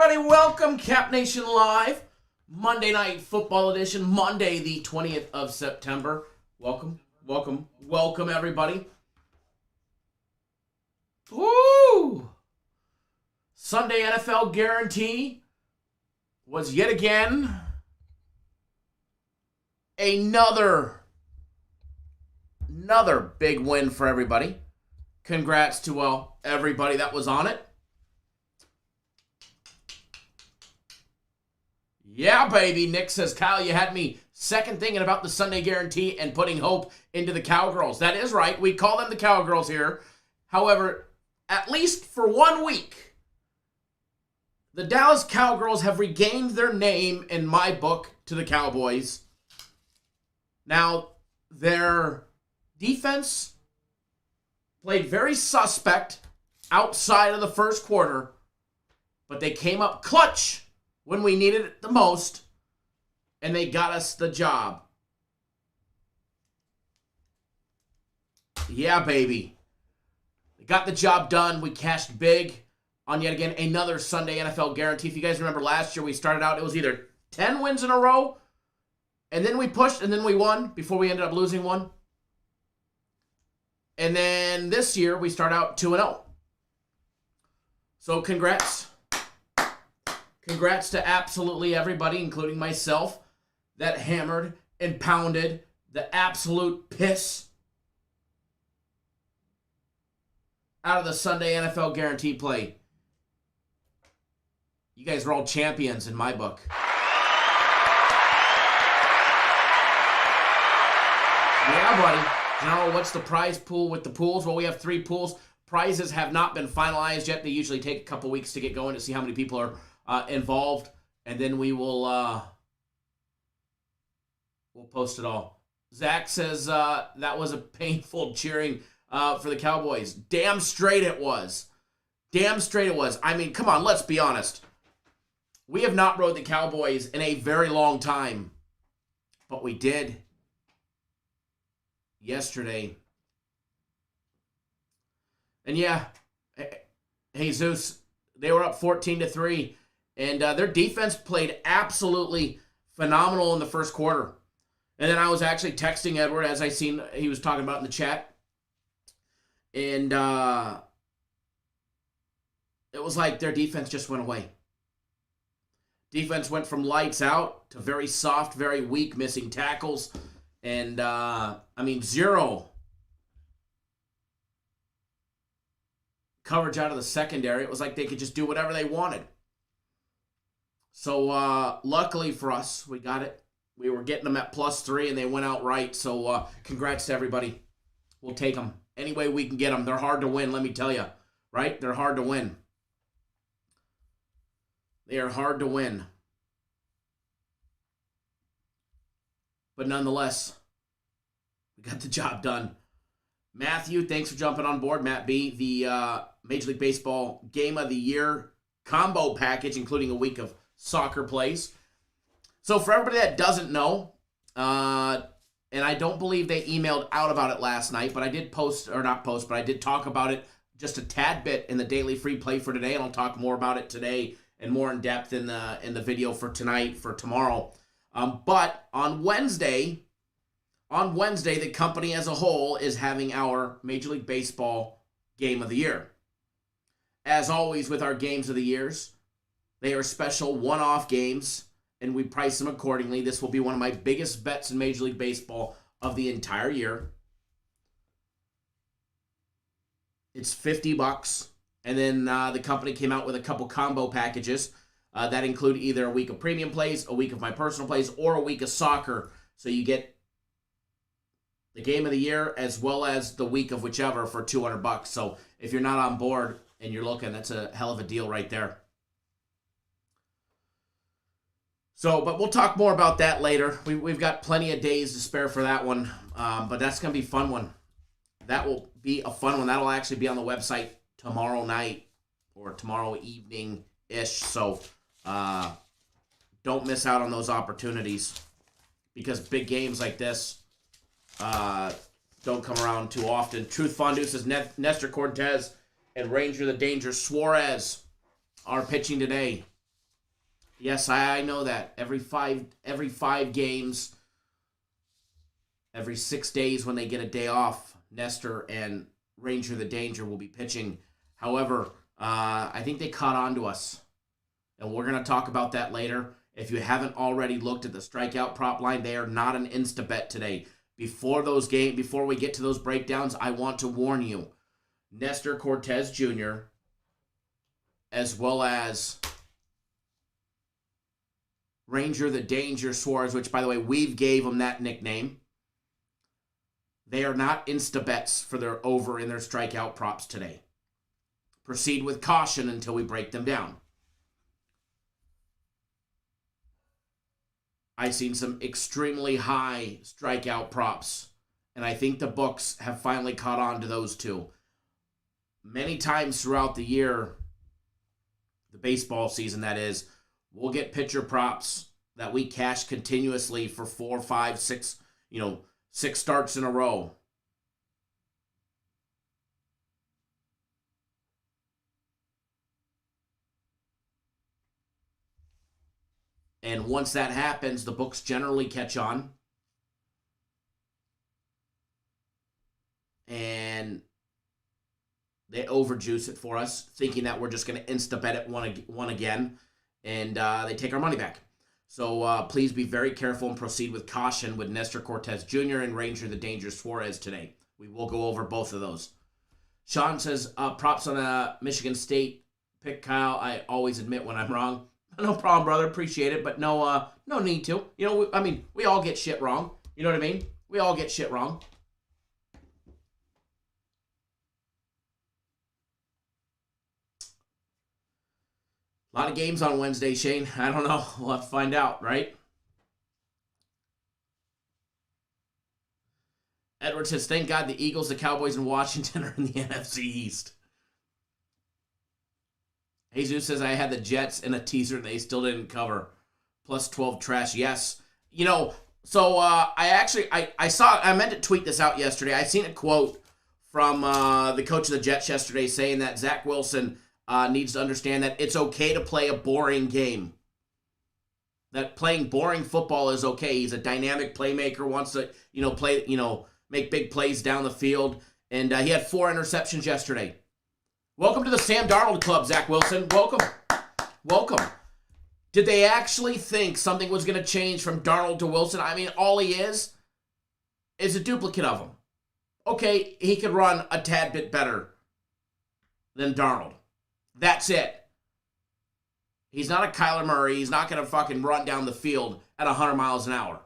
everybody. Welcome, Cap Nation Live. Monday Night Football Edition, Monday the 20th of September. Welcome, everybody. Woo! Sunday NFL Guarantee was yet again another big win for everybody. Congrats to everybody that was on it. Yeah, baby. Nick says, Kyle, you had me second thinking about the Sunday Guarantee and putting hope into the Cowgirls. That is right. We call them the Cowgirls here. However, at least for 1 week, the Dallas Cowgirls have regained their name in my book to the Cowboys. Now, their defense played very suspect outside of the first quarter, but they came up clutch when we needed it the most, and they got us the job. Yeah, baby. They got the job done. We cashed big on yet again another Sunday NFL Guarantee. If you guys remember last year, we started out, it was either 10 wins in a row, and then we pushed, and then we won before we ended up losing one. And then this year, we start out 2-0. So congrats. Congrats to absolutely everybody, including myself, that hammered and pounded the absolute piss out of the Sunday NFL Guarantee play. You guys are all champions in my book. Yeah, buddy. General, what's the prize pool with the pools? Well, we have 3 pools. Prizes have not been finalized yet. They usually take a couple weeks to get going to see how many people are involved, and then we will we'll post it all. Zach says that was a painful cheering for the Cowboys. Damn straight it was. Damn straight it was. I mean, come on, let's be honest. We have not rode the Cowboys in a very long time, but we did yesterday. And yeah, Jesus, they were up 14-3. And their defense played absolutely phenomenal in the first quarter. And then I was actually texting Edward as I seen he was talking about in the chat. And it was like their defense just went away. Defense went from lights out to very soft, very weak, missing tackles. And, 0 coverage out of the secondary. It was like they could just do whatever they wanted. So, luckily for us, we got it. We were getting them at +3, and they went out right. So, congrats to everybody. We'll take them any way we can get them. They're hard to win, let me tell you. Right? They're hard to win. They are hard to win. But nonetheless, we got the job done. Matthew, thanks for jumping on board. Matt B, the Major League Baseball Game of the Year combo package, including a week of soccer plays. So for everybody that doesn't know, and I don't believe they emailed out about it last night, but I did but I did talk about it just a tad bit in the daily free play for today, and I'll talk more about it today and more in depth in the video for tonight, for tomorrow. But on Wednesday, the company as a whole is having our Major League Baseball Game of the Year. As always with our Games of the Years, they are special one-off games, and we price them accordingly. This will be one of my biggest bets in Major League Baseball of the entire year. It's $50, and then the company came out with a couple combo packages that include either a week of premium plays, a week of my personal plays, or a week of soccer. So you get the Game of the Year as well as the week of whichever for $200. So if you're not on board and you're looking, that's a hell of a deal right there. So, but we'll talk more about that later. We've got plenty of days to spare for that one, but that's going to be a fun one. That will be a fun one. That'll actually be on the website tomorrow night or tomorrow evening-ish. So, don't miss out on those opportunities because big games like this don't come around too often. Truth Fondue says Nestor Cortez and Ranger the Danger Suarez are pitching today. Yes, I know that. Every five games, every 6 days when they get a day off, Nestor and Ranger the Danger will be pitching. However, I think they caught on to us, and we're going to talk about that later. If you haven't already looked at the strikeout prop line, they are not an insta-bet today. Before we get to those breakdowns, I want to warn you. Nestor Cortez Jr., as well as Ranger the Danger Suarez, which, by the way, we've gave him that nickname. They are not insta-bets for their over in their strikeout props today. Proceed with caution until we break them down. I've seen some extremely high strikeout props, and I think the books have finally caught on to those two. Many times throughout the year, the baseball season that is, we'll get pitcher props that we cash continuously for 4, 5, 6, 6 starts in a row. And once that happens, the books generally catch on. And they overjuice it for us, thinking that we're just going to insta-bet it one again. And they take our money back. So please be very careful and proceed with caution with Nestor Cortez Jr. and Ranger the Danger Suarez today. We will go over both of those. Sean says, props on a Michigan State pick, Kyle. I always admit when I'm wrong. No problem, brother. Appreciate it, but no need to. We all get shit wrong. You know what I mean? We all get shit wrong. A lot of games on Wednesday, Shane. I don't know. We'll have to find out, right? Edward says, thank God the Eagles, the Cowboys, and Washington are in the NFC East. Jesus says, I had the Jets in a teaser and they still didn't cover. Plus 12 trash. Yes. So I meant to tweet this out yesterday. I seen a quote from the coach of the Jets yesterday saying that Zach Wilson needs to understand that it's okay to play a boring game. That playing boring football is okay. He's a dynamic playmaker, wants to, make big plays down the field. And he had 4 interceptions yesterday. Welcome to the Sam Darnold Club, Zach Wilson. Welcome. Did they actually think something was going to change from Darnold to Wilson? I mean, all he is a duplicate of him. Okay, he could run a tad bit better than Darnold. That's it. He's not a Kyler Murray. He's not going to fucking run down the field at 100 miles an hour.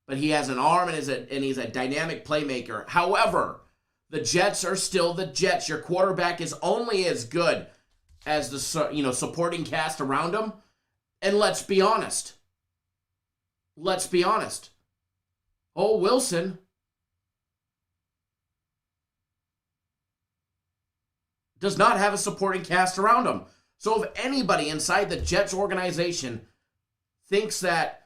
But he has an arm and he's a dynamic playmaker. However, the Jets are still the Jets. Your quarterback is only as good as the supporting cast around him. And let's be honest. Oh, Wilson does not have a supporting cast around him. So if anybody inside the Jets organization thinks that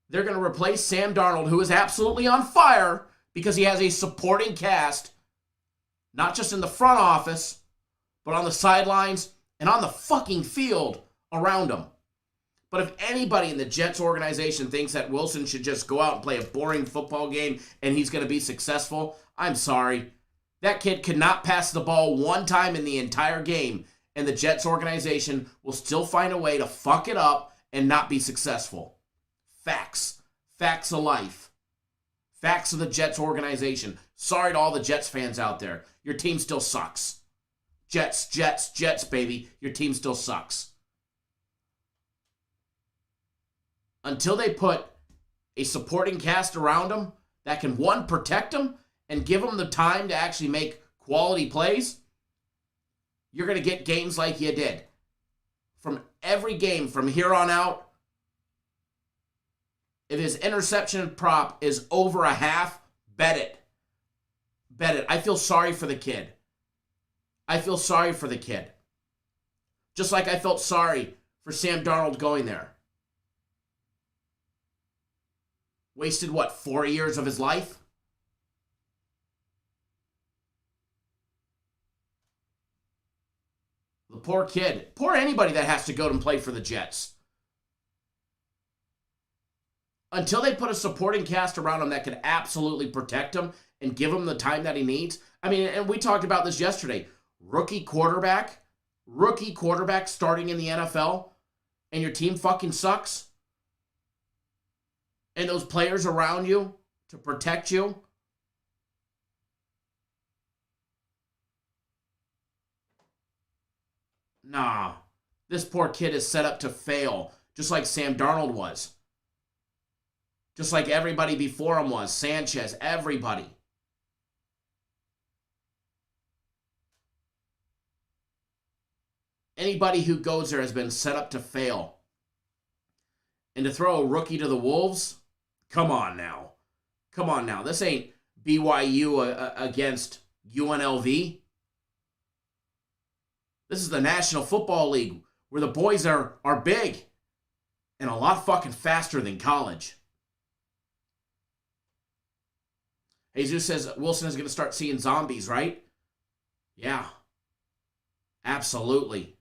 they're going to replace Sam Darnold, who is absolutely on fire because he has a supporting cast, not just in the front office, but on the sidelines and on the fucking field around him. But if anybody in the Jets organization thinks that Wilson should just go out and play a boring football game and he's going to be successful, I'm sorry. That kid could not pass the ball one time in the entire game, and the Jets organization will still find a way to fuck it up and not be successful. Facts. Facts of life. Facts of the Jets organization. Sorry to all the Jets fans out there. Your team still sucks. Jets, baby. Your team still sucks. Until they put a supporting cast around them that can, one, protect them and give them the time to actually make quality plays, you're going to get games like you did. From every game from here on out, if his interception prop is over a half, bet it. Bet it. I feel sorry for the kid. Just like I felt sorry for Sam Darnold going there. Wasted, 4 years of his life? The poor kid. Poor anybody that has to go and play for the Jets. Until they put a supporting cast around him that could absolutely protect him and give him the time that he needs. I mean, and we talked about this yesterday. Rookie quarterback starting in the NFL, and your team fucking sucks. And those players around you to protect you. Nah, this poor kid is set up to fail, just like Sam Darnold was. Just like everybody before him was. Sanchez, everybody. Anybody who goes there has been set up to fail. And to throw a rookie to the Wolves? Come on now. Come on now. This ain't BYU against UNLV. This is the National Football League where the boys are big and a lot fucking faster than college. Jesus says Wilson is going to start seeing zombies, right? Yeah. Absolutely.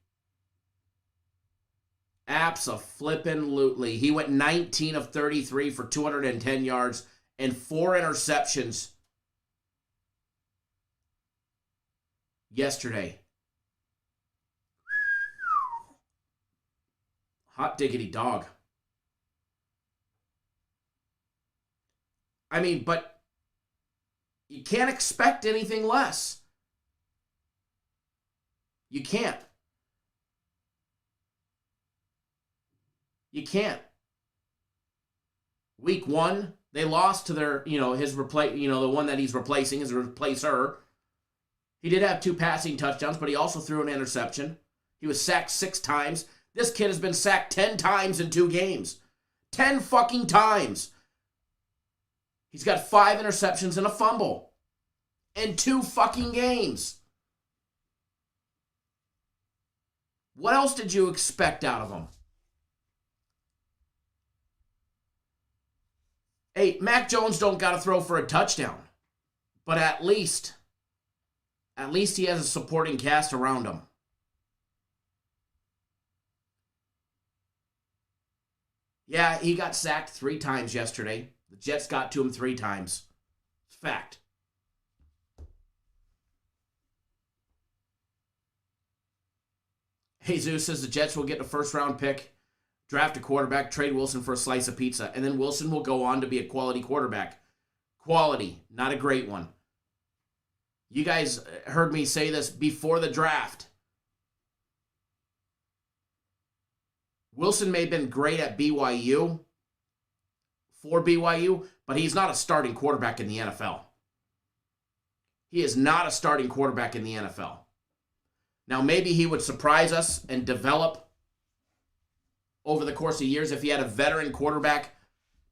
Abso-flippin-lutely. He went 19 of 33 for 210 yards and 4 interceptions yesterday. Hot diggity dog. I mean, but you can't expect anything less. You can't. You can't. Week 1, they lost to their, the one that he's replacing, his replacer. He did have 2 passing touchdowns, but he also threw an interception. He was sacked 6 times. This kid has been sacked 10 times in 2 games. 10 fucking times. He's got 5 interceptions and a fumble in 2 fucking games. What else did you expect out of him? Hey, Mac Jones don't got to throw for a touchdown. But at least he has a supporting cast around him. Yeah, he got sacked 3 times yesterday. The Jets got to him 3 times. It's fact. Jesus says the Jets will get a first-round pick, draft a quarterback, trade Wilson for a slice of pizza, and then Wilson will go on to be a quality quarterback. Quality, not a great one. You guys heard me say this before the draft. Wilson may have been great at BYU, for BYU, but he's not a starting quarterback in the NFL. He is not a starting quarterback in the NFL. Now, maybe he would surprise us and develop over the course of years if he had a veteran quarterback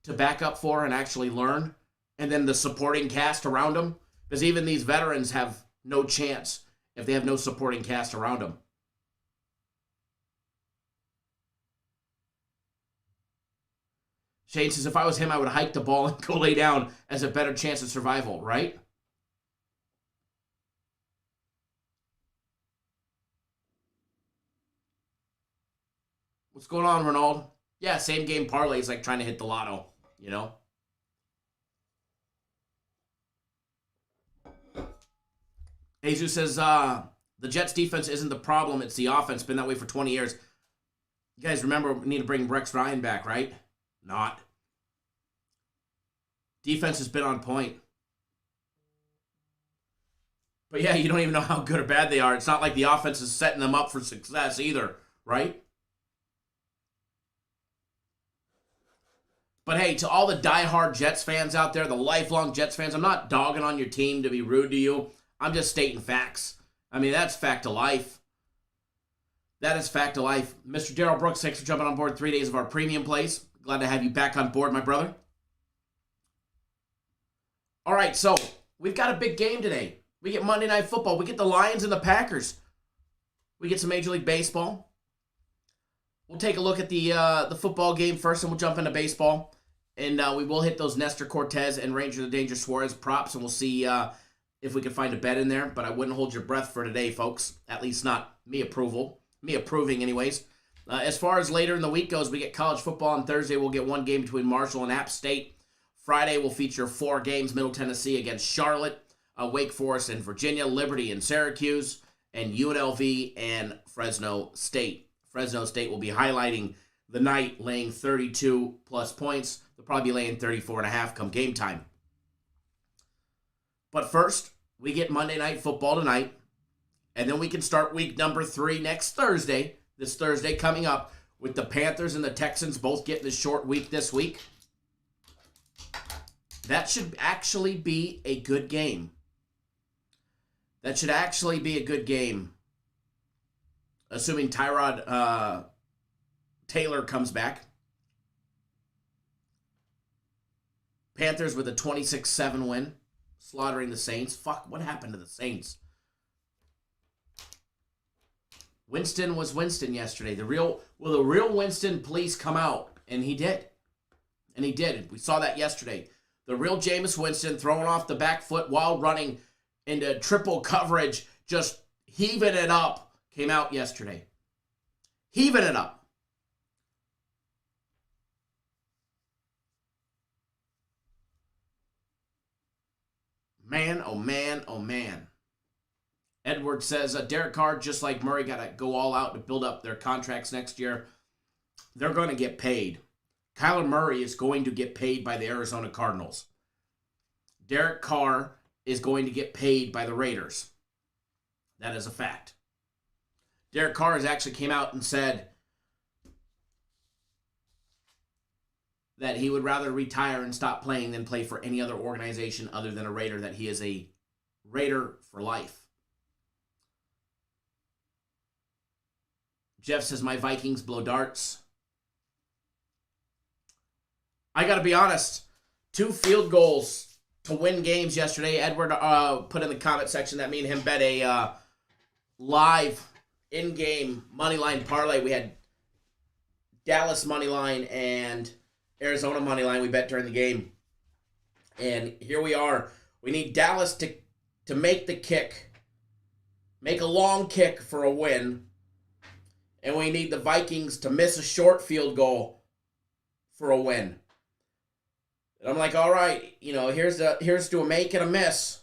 to back up for and actually learn, and then the supporting cast around him, because even these veterans have no chance if they have no supporting cast around them. Shane says, if I was him, I would hike the ball and go lay down as a better chance of survival, right? What's going on, Ronald? Yeah, same game parlay is like trying to hit the lotto, Jesus says, the Jets defense isn't the problem, it's the offense. Been that way for 20 years. You guys remember we need to bring Rex Ryan back, right? Not. Defense has been on point. But yeah, you don't even know how good or bad they are. It's not like the offense is setting them up for success either, right? But hey, to all the diehard Jets fans out there, the lifelong Jets fans, I'm not dogging on your team to be rude to you. I'm just stating facts. I mean, that's fact of life. That is fact of life. Mr. Darrell Brooks, thanks for jumping on board 3 days of our premium plays. Glad to have you back on board, my brother. All right, so we've got a big game today. We get Monday Night Football. We get the Lions and the Packers. We get some Major League Baseball. We'll take a look at the football game first, and we'll jump into baseball. And we will hit those Nestor Cortez and Ranger the Danger Suarez props, and we'll see if we can find a bet in there. But I wouldn't hold your breath for today, folks. At least not me approval. Me approving, anyways. As far as later in the week goes, we get college football on Thursday. We'll get one game between Marshall and App State. Friday will feature 4 games. Middle Tennessee against Charlotte, Wake Forest and Virginia, Liberty and Syracuse, and UNLV and Fresno State. Fresno State will be highlighting the night, laying 32-plus points. They'll probably be laying 34.5 come game time. But first, we get Monday Night Football tonight, and then we can start week number 3 next Thursday, this Thursday coming up, with the Panthers and the Texans both getting a short week this week. That should actually be a good game. Assuming Tyrod Taylor comes back. Panthers with a 26-7 win, slaughtering the Saints. Fuck, what happened to the Saints? Winston was Winston yesterday. The real Winston, please come out. And he did. We saw that yesterday. The real Jameis Winston throwing off the back foot while running into triple coverage, just heaving it up, came out yesterday. Heaving it up. Man, oh man, oh man. Edward says, Derek Carr, just like Murray, got to go all out to build up their contracts next year. They're going to get paid. Kyler Murray is going to get paid by the Arizona Cardinals. Derek Carr is going to get paid by the Raiders. That is a fact. Derek Carr has actually came out and said that he would rather retire and stop playing than play for any other organization other than a Raider, that he is a Raider for life. Jeff says, my Vikings blow darts. I got to be honest, 2 field goals to win games yesterday. Edward put in the comment section that me and him bet a live in-game moneyline parlay. We had Dallas moneyline and Arizona moneyline we bet during the game. And here we are. We need Dallas to make the kick, make a long kick for a win. And we need the Vikings to miss a short field goal for a win. And I'm like, all right, here's to a make and a miss.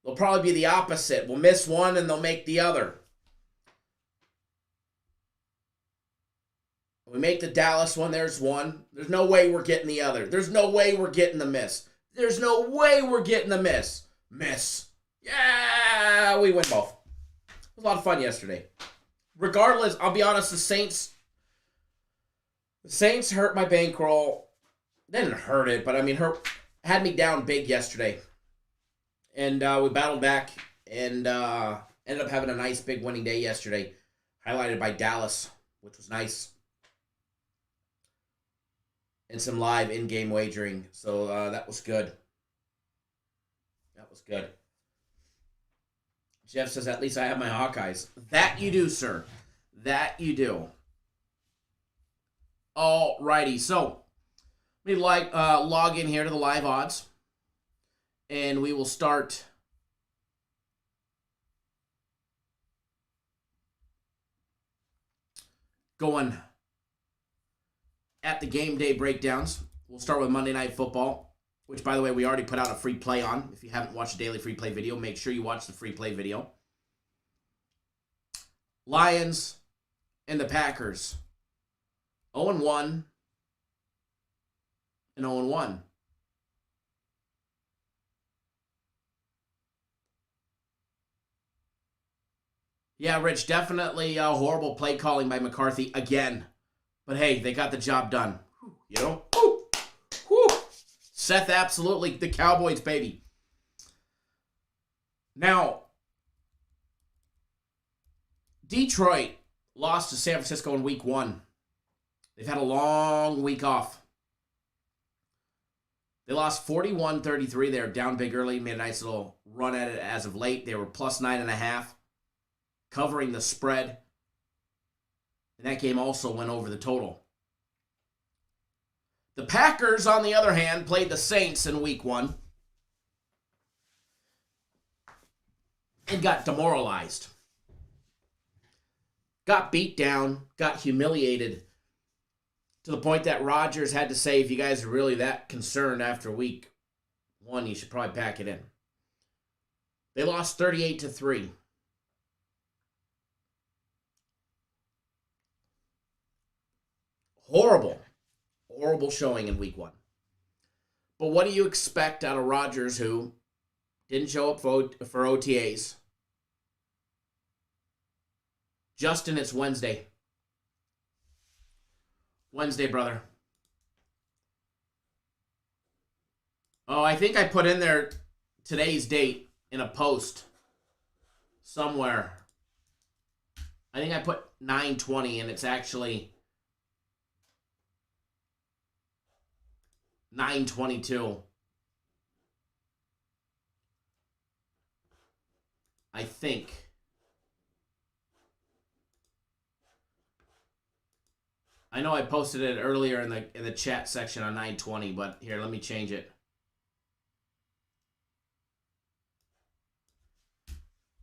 They'll probably be the opposite. We'll miss one and they'll make the other. We make the Dallas one, there's one. There's no way we're getting the other. There's no way we're getting the miss. There's no way we're getting the miss. Miss. Yeah, we win both. It was a lot of fun yesterday. Regardless, I'll be honest, the Saints hurt my bankroll. They didn't hurt it, but had me down big yesterday. And we battled back and ended up having a nice big winning day yesterday, highlighted by Dallas, which was nice. And some live in-game wagering. So that was good. Jeff says, at least I have my Hawkeyes. That you do, sir. That you do. Alrighty, so let me log in here to the live odds. And we will start going at the game day breakdowns. We'll start with Monday Night Football, which, by the way, we already put out a free play on. If you haven't watched the daily free play video, make sure you watch the free play video. Lions and the Packers. 0-1 and 0-1. Yeah, Rich, definitely horrible play calling by McCarthy again. But hey, they got the job done. Woo. Seth, absolutely. The Cowboys, baby. Now, Detroit lost to San Francisco in week 1. They've had a long week off. They lost 41-33. They were down big early, made a nice little run at it as of late. They were plus 9.5, covering the spread. And that game also went over the total. The Packers, on the other hand, played the Saints in week 1 and got demoralized. got beat down, got humiliated, to the point that Rodgers had to say, if you guys are really that concerned after week 1, you should probably pack it in. They lost 38-3. Horrible showing in week 1. But what do you expect out of Rodgers, who didn't show up for OTAs? Justin, it's Wednesday. Wednesday, brother. Oh, I think I put in there today's date in a post somewhere. I think I put 9/20, and it's actually 9/22. I think. I know I posted it earlier in the chat section on 9/20, but here, let me change it.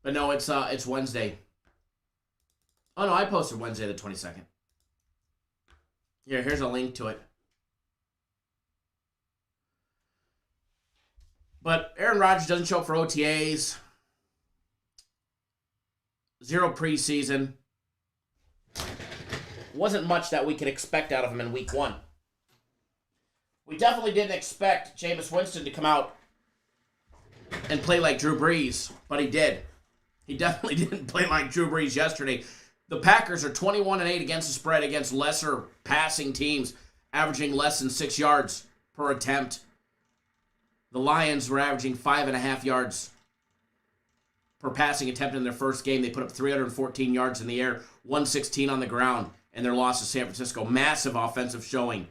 But no, it's Wednesday. Oh no, I posted Wednesday the 22nd. Here's a link to it. But Aaron Rodgers doesn't show up for OTAs. 0 preseason. Wasn't much that we could expect out of him in week 1. We definitely didn't expect Jameis Winston to come out and play like Drew Brees, but he did. He definitely didn't play like Drew Brees yesterday. The Packers are 21-8 against the spread against lesser passing teams, averaging less than 6 yards per attempt. The Lions were averaging 5.5 yards per passing attempt in their first game. They put up 314 yards in the air, 116 on the ground, and their loss to San Francisco. Massive offensive showing.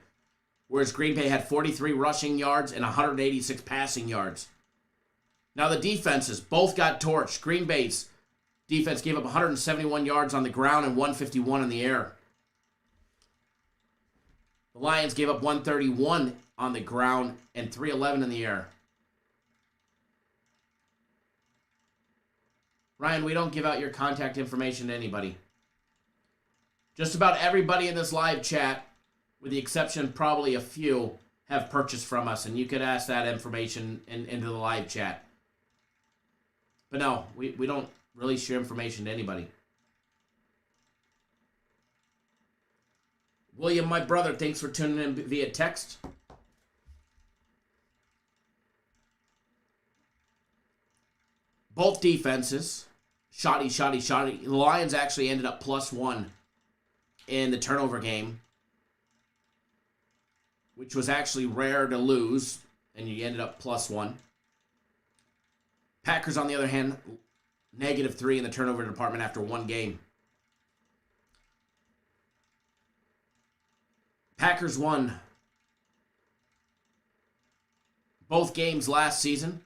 Whereas Green Bay had 43 rushing yards and 186 passing yards. Now the defenses both got torched. Green Bay's defense gave up 171 yards on the ground and 151 in the air. The Lions gave up 131 on the ground and 311 in the air. Ryan, we don't give out your contact information to anybody. Just about everybody in this live chat, with the exception probably a few, have purchased from us, and you could ask that information into the live chat. But no, we don't release your information to anybody. William, my brother, thanks for tuning in via text. Both defenses, shoddy. The Lions actually ended up +1 in the turnover game, which was actually rare to lose, and you ended up +1. Packers, on the other hand, -3 in the turnover department after 1 game. Packers won both games last season.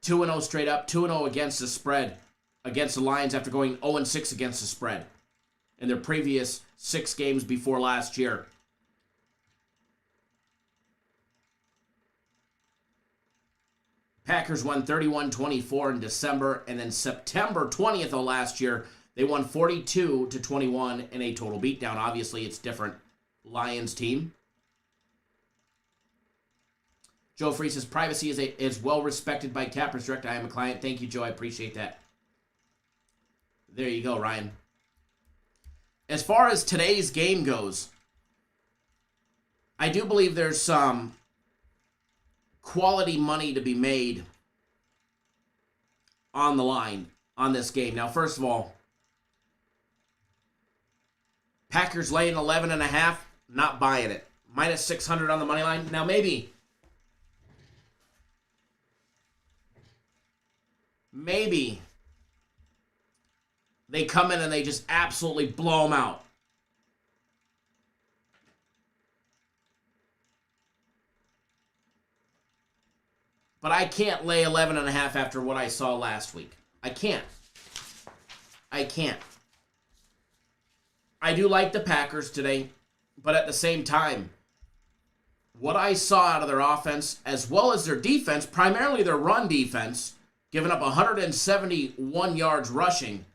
2-0 straight up, 2-0 against the spread against the Lions after going 0-6 against the spread in their previous 6 games before last year. Packers won 31-24 in December, and then September 20th of last year, they won 42-21 in a total beatdown. Obviously, it's different Lions team. Joe Free says, privacy is well respected by Cappers Direct. I am a client. Thank you, Joe. I appreciate that. There you go, Ryan. As far as today's game goes, I do believe there's some quality money to be made on the line on this game. Now, first of all, Packers laying 11.5, not buying it. -600 on the money line. Now, maybe they come in and they just absolutely blow them out. But I can't lay 11.5 after what I saw last week. I can't. I do like the Packers today, but at the same time, what I saw out of their offense, as well as their defense, primarily their run defense, giving up 171 yards rushing,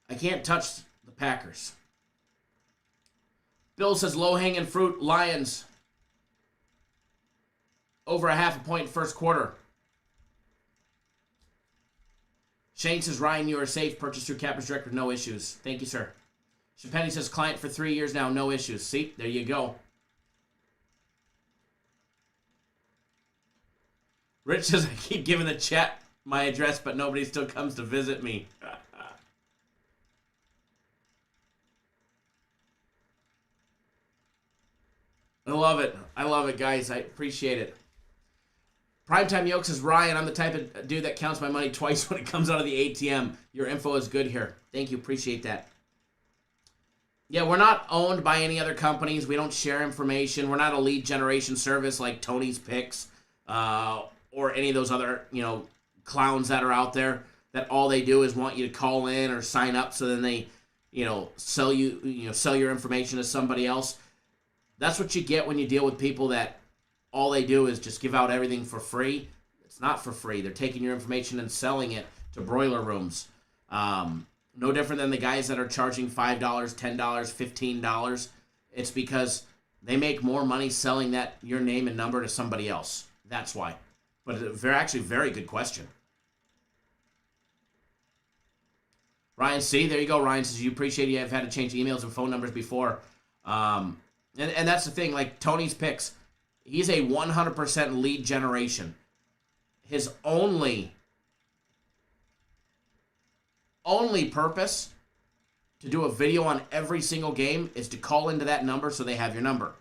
I can't touch the Packers. Bill says low-hanging fruit, Lions. Over a half a point first quarter. Shane says, Ryan, you are safe. Purchase through Capper's Direct with no issues. Thank you, sir. Chapenny says, client for 3 years now, no issues. See, there you go. Rich says, I keep giving the chat my address, but nobody still comes to visit me. I love it. I love it, guys. I appreciate it. Primetime Yoke says, Ryan, I'm the type of dude that counts my money twice when it comes out of the ATM. Your info is good here. Thank you. Appreciate that. Yeah, we're not owned by any other companies. We don't share information. We're not a lead generation service like Tony's Picks or any of those other, clowns that are out there that all they do is want you to call in or sign up so then they, sell your information to somebody else. That's what you get when you deal with people that all they do is just give out everything for free. It's not for free. They're taking your information and selling it to broiler rooms. No different than the guys that are charging $5, $10, $15. It's because they make more money selling your name and number to somebody else. That's why. But it's actually very good question. Ryan C., there you go. Ryan says, you appreciate you have had to change emails and phone numbers before. And that's the thing, like Tony's Picks, he's a 100% lead generation. His only purpose to do a video on every single game is to call into that number so they have your number.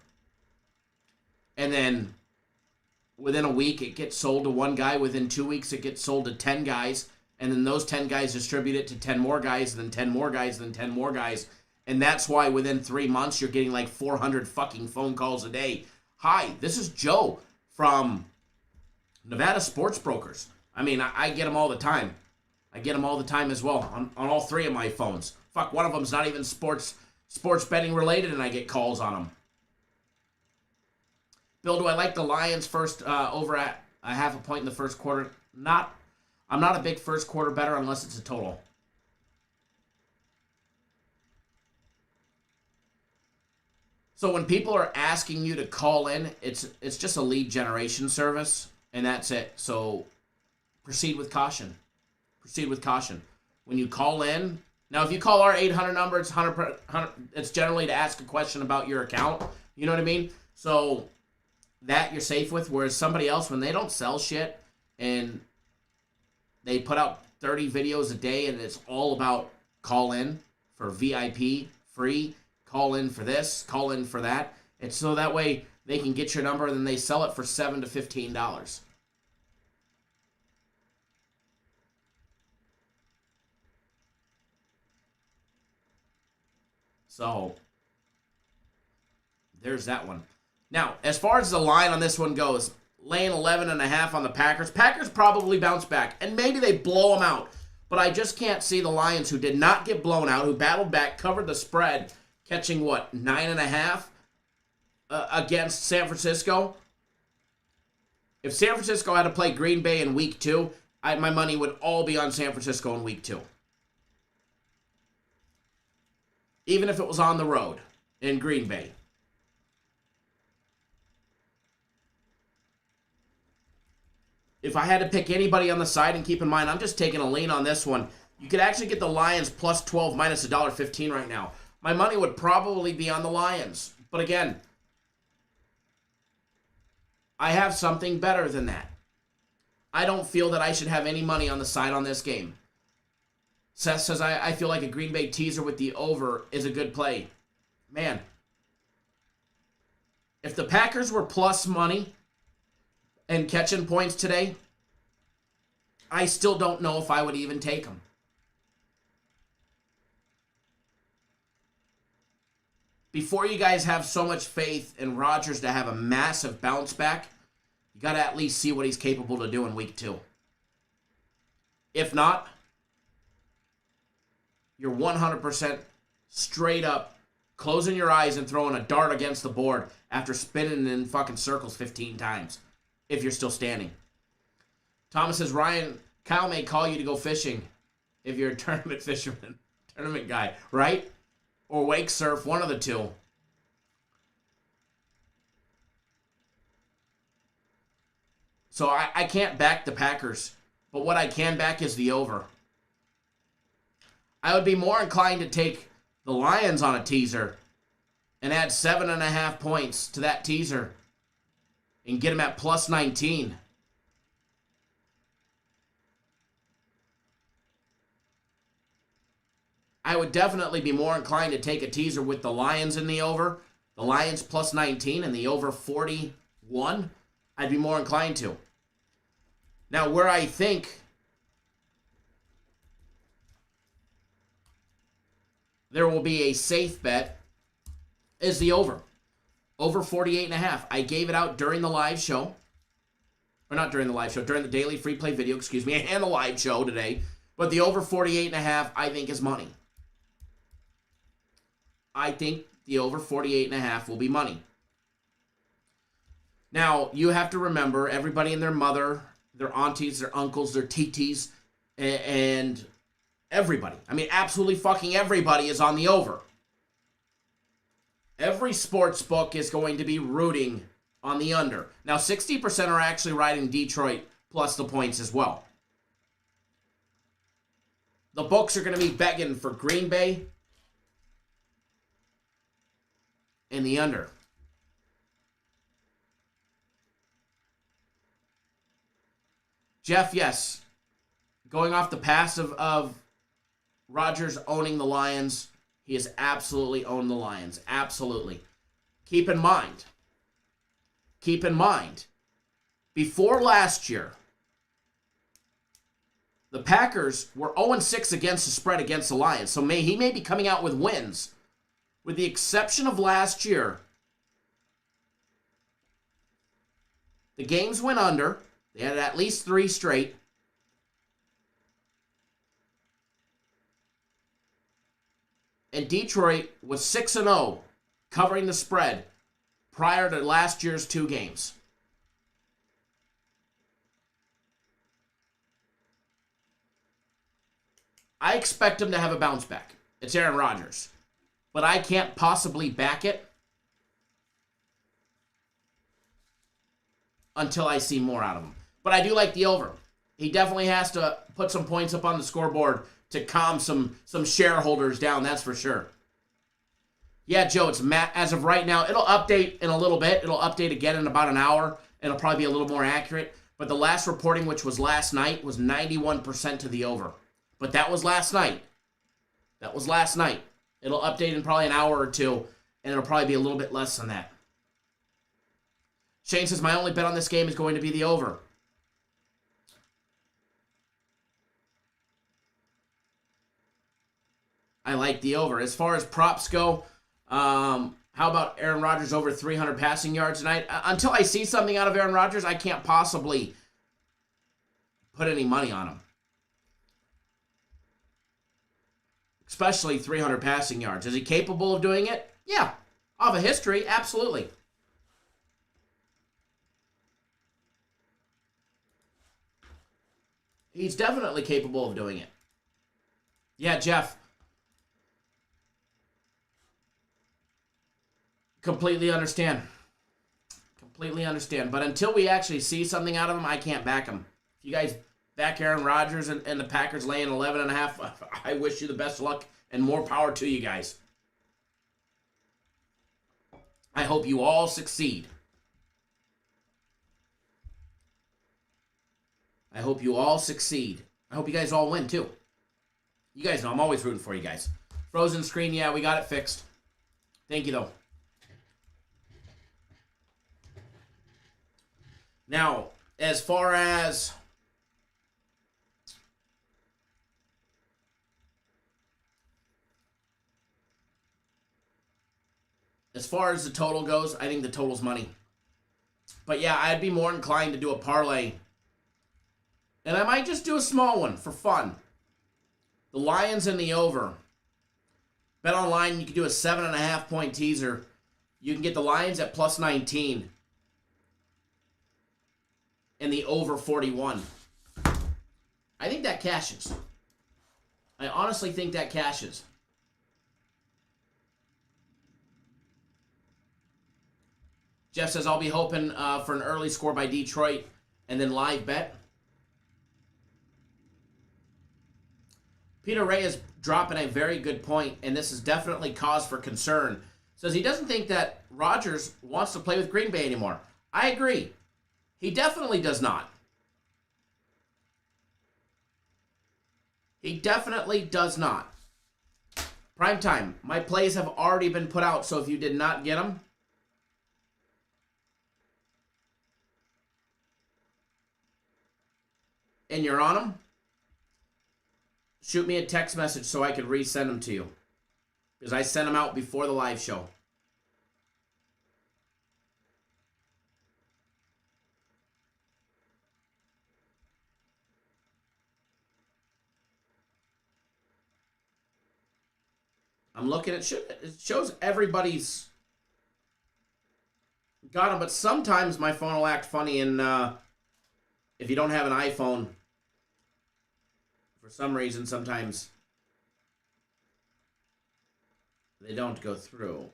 And then within a week, it gets sold to one guy. Within 2 weeks, it gets sold to 10 guys. And then those 10 guys distribute it to 10 more guys, then 10 more guys, then 10 more guys. And that's why within 3 months, you're getting like 400 fucking phone calls a day. Hi, this is Joe from Nevada Sports Brokers. I mean, I get them all the time. I get them all the time as well on all 3 of my phones. Fuck, one of them's not even sports betting related, and I get calls on them. Bill, do I like the Lions first over at a half a point in the first quarter? I'm not a big first quarter bettor unless it's a total. So when people are asking you to call in, it's just a lead generation service, and that's it. So proceed with caution. Proceed with caution. When you call in, now if you call our 800 number, it's 100, it's generally to ask a question about your account. You know what I mean? So that you're safe with. Whereas somebody else, when they don't sell shit and they put out 30 videos a day and it's all about call in for VIP, free, call in for this, call in for that. And so that way they can get your number and then they sell it for $7 to $15. So there's that one. Now, as far as the line on this one goes, laying 11.5 on the Packers. Packers probably bounce back, and maybe they blow them out. But I just can't see the Lions, who did not get blown out, who battled back, covered the spread, catching, 9.5 against San Francisco? If San Francisco had to play Green Bay in Week 2, my money would all be on San Francisco in Week 2. Even if it was on the road in Green Bay. If I had to pick anybody on the side, and keep in mind, I'm just taking a lean on this one, you could actually get the Lions plus 12 minus $1.15 right now. My money would probably be on the Lions. But again, I have something better than that. I don't feel that I should have any money on the side on this game. Seth says, I feel like a Green Bay teaser with the over is a good play. Man, if the Packers were plus money and catching points today, I still don't know if I would even take them. Before you guys have so much faith in Rodgers to have a massive bounce back, you got to at least see what he's capable to do in Week 2. If not, you're 100% straight up closing your eyes and throwing a dart against the board after spinning in fucking circles 15 times. If you're still standing. Thomas says, Ryan, Kyle may call you to go fishing if you're a tournament fisherman. tournament guy, right? Or wake surf, one of the two. So I can't back the Packers, but what I can back is the over. I would be more inclined to take the Lions on a teaser and add 7.5 points to that teaser and get them at plus 19. I would definitely be more inclined to take a teaser with the Lions in the over. The Lions plus 19 and the over 41. I'd be more inclined to. Now, where I think there will be a safe bet is the over. Over 48.5. I gave it out during the live show. Or not during the live show, during the daily free play video, excuse me, and the live show today. But the over 48.5, I think, is money. I think the over 48.5 will be money. Now, you have to remember, everybody and their mother, their aunties, their uncles, their titis, and everybody. I mean, absolutely fucking everybody is on the over. Every sports book is going to be rooting on the under. Now, 60% are actually riding Detroit plus the points as well. The books are going to be begging for Green Bay and the under. Jeff, yes. Going off the past of Rodgers owning the Lions, he has absolutely owned the Lions. Absolutely. Keep in mind, before last year, the Packers were 0-6 against the spread against the Lions. So he may be coming out with wins. With the exception of last year, the games went under. They had at least 3 straight. And Detroit was 6-0, covering the spread prior to last year's 2 games. I expect him to have a bounce back. It's Aaron Rodgers. But I can't possibly back it until I see more out of him. But I do like the over. He definitely has to put some points up on the scoreboard to calm some shareholders down, that's for sure. Yeah, Joe, it's Matt. As of right now, it'll update in a little bit. It'll update again in about an hour. It'll probably be a little more accurate. But the last reporting, which was last night, was 91% to the over. But that was last night. It'll update in probably an hour or two, and it'll probably be a little bit less than that. Shane says, my only bet on this game is going to be the over. I like the over. As far as props go, how about Aaron Rodgers over 300 passing yards tonight? Until I see something out of Aaron Rodgers, I can't possibly put any money on him. Especially 300 passing yards. Is he capable of doing it? Yeah. Of a history, absolutely. He's definitely capable of doing it. Yeah, Jeff. Completely understand. But until we actually see something out of him, I can't back him. If you guys back Aaron Rodgers and the Packers laying 11.5, I wish you the best of luck and more power to you guys. I hope you all succeed. I hope you guys all win, too. You guys know I'm always rooting for you guys. Frozen screen, yeah, we got it fixed. Thank you, though. Now, as far as the total goes, I think the total's money. But yeah, I'd be more inclined to do a parlay. And I might just do a small one for fun. The Lions and the over. Bet online, you can do a 7.5 point teaser. You can get the Lions at plus 19. And the over 41. I think that cashes. I honestly think that cashes. Jeff says, I'll be hoping for an early score by Detroit and then live bet. Peter Ray is dropping a very good point, and this is definitely cause for concern. Says he doesn't think that Rodgers wants to play with Green Bay anymore. I agree. He definitely does not. He definitely does not. Prime time. My plays have already been put out, so if you did not get them, and you're on them, shoot me a text message so I could resend them to you. Because I sent them out before the live show. I'm looking at it shows everybody's got them, but sometimes my phone will act funny, and if you don't have an iPhone, for some reason, sometimes they don't go through.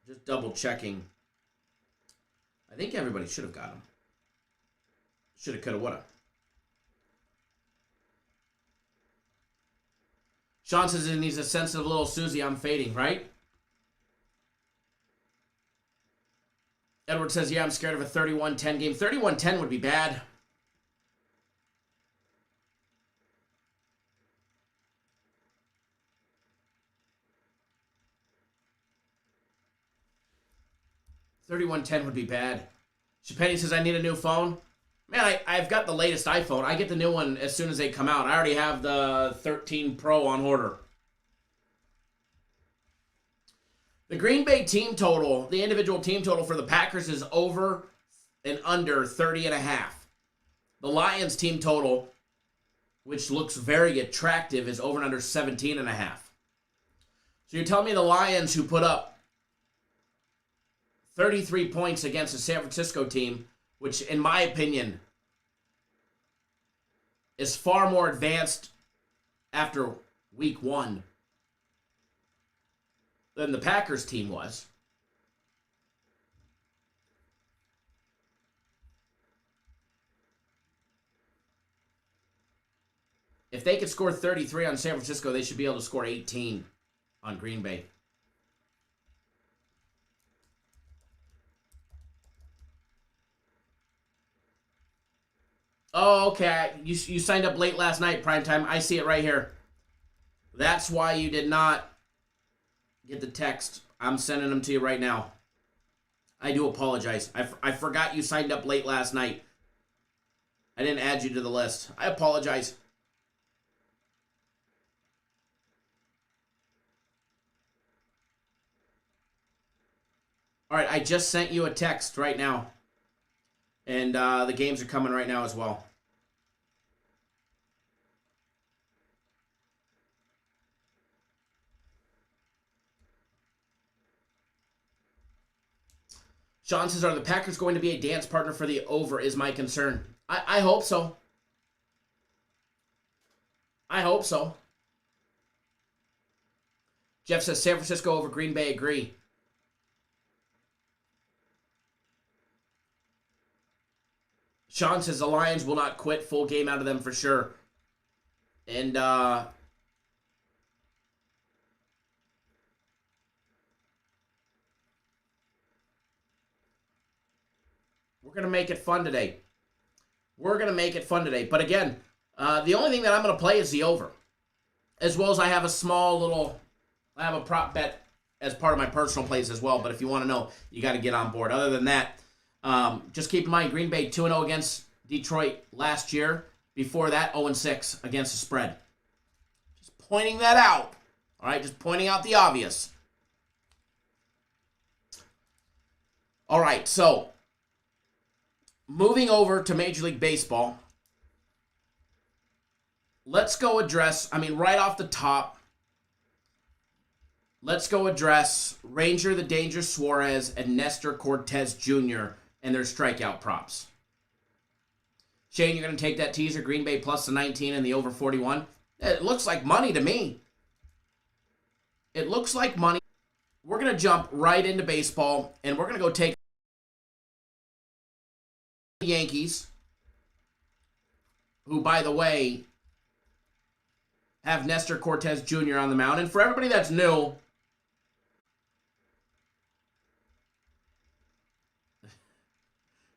Just double checking. I think everybody should have got them. Shoulda, coulda, woulda. Sean says he's a sensitive little Susie. I'm fading, right? Edward says, yeah, I'm scared of a 31-10 game. 31-10 would be bad. $31.10 would be bad. Chapetti says, I need a new phone. Man, I've got the latest iPhone. I get the new one as soon as they come out. I already have the 13 Pro on order. The Green Bay team total, the individual team total for the Packers is over and under 30.5. The Lions team total, which looks very attractive, is over and under 17.5. So you're telling me the Lions, who put up 33 points against the San Francisco team, which, in my opinion, is far more advanced after week one than the Packers team was. If they could score 33 on San Francisco, they should be able to score 18 on Green Bay. Oh, okay. You signed up late last night, primetime. I see it right here. That's why you did not get the text. I'm sending them to you right now. I do apologize. I forgot you signed up late last night. I didn't add you to the list. I apologize. All right, I just sent you a text right now. And the games are coming right now as well. Sean says, are the Packers going to be a dance partner for the over is my concern. I hope so. I hope so. Jeff says, San Francisco over Green Bay, agree. Sean says the Lions will not quit. Full game out of them for sure. And we're going to make it fun today. We're going to make it fun today. But again, the only thing that I'm going to play is the over. As well as I have a small little, I have a prop bet as part of my personal plays as well. But if you want to know, you got to get on board. Other than that, just keep in mind, Green Bay 2-0 against Detroit last year. Before that, 0-6 against the spread. Just pointing that out. All right, just pointing out the obvious. All right, so moving over to Major League Baseball. Let's go address, right off the top, let's go address Ranger the Danger Suarez and Nestor Cortez Jr. and their strikeout props. Shane, you're going to take that teaser, Green Bay plus the 19 and the over 41? It looks like money to me. It looks like money. We're going to jump right into baseball, and we're going to go take the Yankees, who, by the way, have Nestor Cortez Jr. on the mound. And for everybody that's new,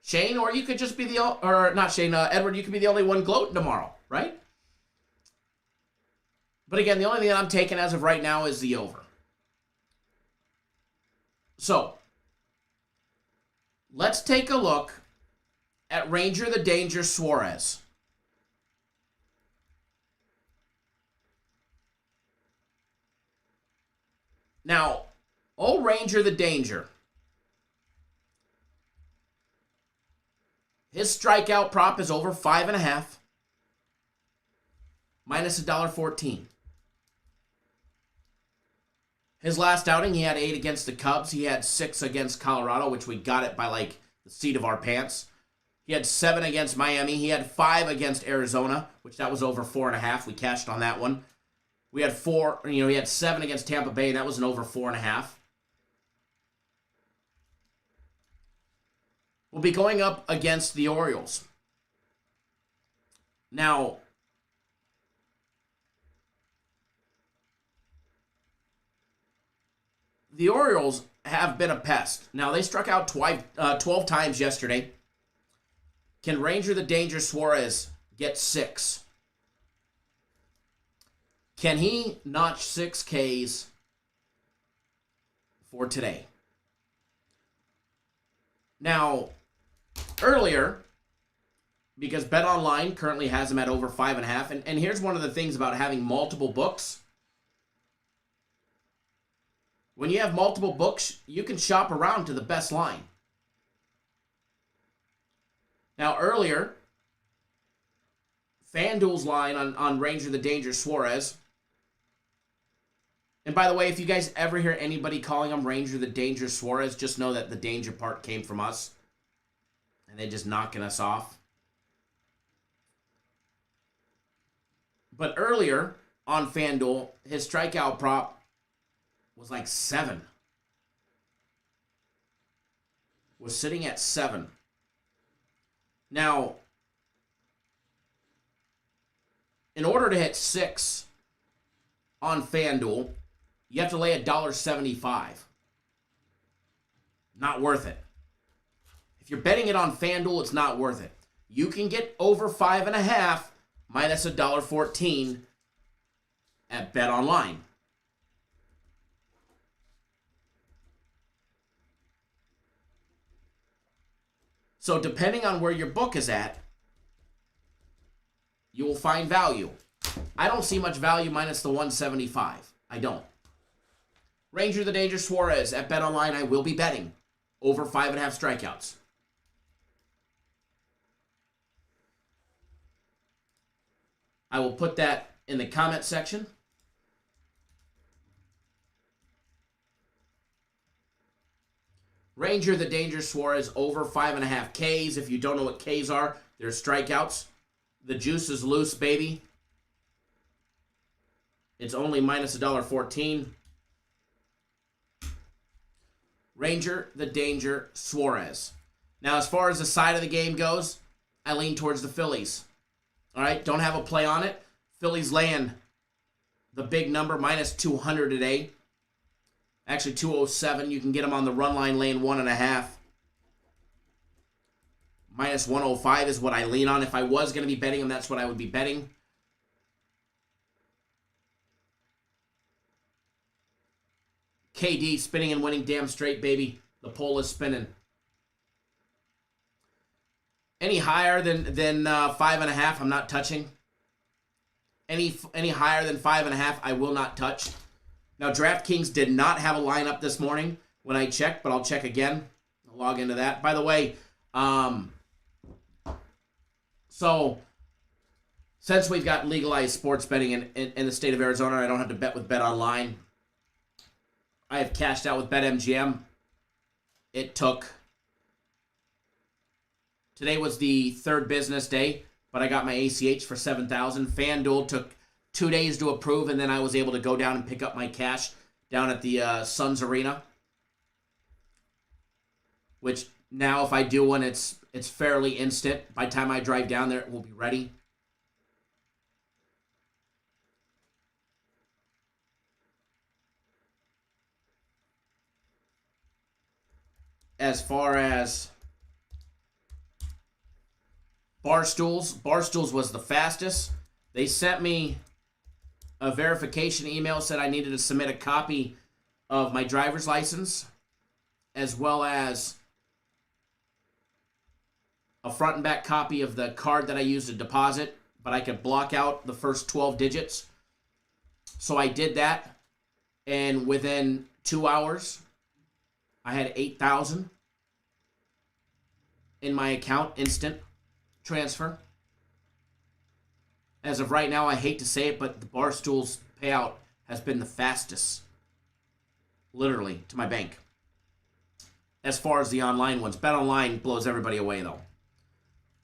Shane, or you could just be the, or not Shane, Edward, you could be the only one gloating tomorrow, right? But again, the only thing that I'm taking as of right now is the over. So, let's take a look at Ranger the Danger Suarez. Now, old Ranger the Danger, his strikeout prop is over 5.5, minus $1.14. His last outing, he had 8 against the Cubs. He had 6 against Colorado, which we got it by like the seat of our pants. He had 7 against Miami. He had 5 against Arizona, which that was over 4.5. We cashed on that one. We had 4, he had 7 against Tampa Bay, and that was an over 4.5. We'll be going up against the Orioles. Now, the Orioles have been a pest. Now, they struck out 12 times yesterday. Can Ranger the Danger Suarez get 6? Can he notch 6 Ks for today? Now, earlier, because BetOnline currently has him at over 5.5, and here's one of the things about having multiple books. When you have multiple books, you can shop around to the best line. Now, earlier, FanDuel's line on Ranger the Danger Suarez. And by the way, if you guys ever hear anybody calling him Ranger the Danger Suarez, just know that the danger part came from us. And they're just knocking us off. But earlier on FanDuel, his strikeout prop was like 7. Was sitting at 7. Now, in order to hit 6 on FanDuel, you have to lay $1.75. Not worth it. If you're betting it on FanDuel, it's not worth it. You can get over 5.5 minus $1.14 at BetOnline. So depending on where your book is at, you will find value. I don't see much value minus the 175. I don't. Ranger the Danger Suarez at BetOnline, I will be betting over 5.5 strikeouts. I will put that in the comment section. Ranger the Danger Suarez over 5.5 Ks. If you don't know what Ks are, they're strikeouts. The juice is loose, baby. It's only minus $1.14. Ranger the Danger Suarez. Now, as far as the side of the game goes, I lean towards the Phillies. All right, don't have a play on it. Phillies laying the big number, minus 200 today. Actually, 207. You can get them on the run line, laying 1.5. Minus 105 is what I lean on. If I was going to be betting them, that's what I would be betting. KD spinning and winning damn straight, baby. The pole is spinning. Any higher than 5.5, I'm not touching. Any higher than 5.5, I will not touch. Now, DraftKings did not have a lineup this morning when I checked, but I'll check again. I'll log into that. By the way, so since we've got legalized sports betting in the state of Arizona, I don't have to bet with BetOnline. I have cashed out with BetMGM. It took Today was the third business day, but I got my ACH for $7,000. FanDuel took 2 days to approve, and then I was able to go down and pick up my cash down at the Suns Arena. Which now, if I do one, it's fairly instant. By the time I drive down there, it will be ready. As far as Barstools was the fastest. They sent me a verification email, said I needed to submit a copy of my driver's license, as well as a front and back copy of the card that I used to deposit, but I could block out the first 12 digits. So I did that, and within 2 hours, I had $8,000 in my account, instant transfer. As of right now, I hate to say it, but the Barstool's payout has been the fastest, literally, to my bank. As far as the online ones, BetOnline blows everybody away, though.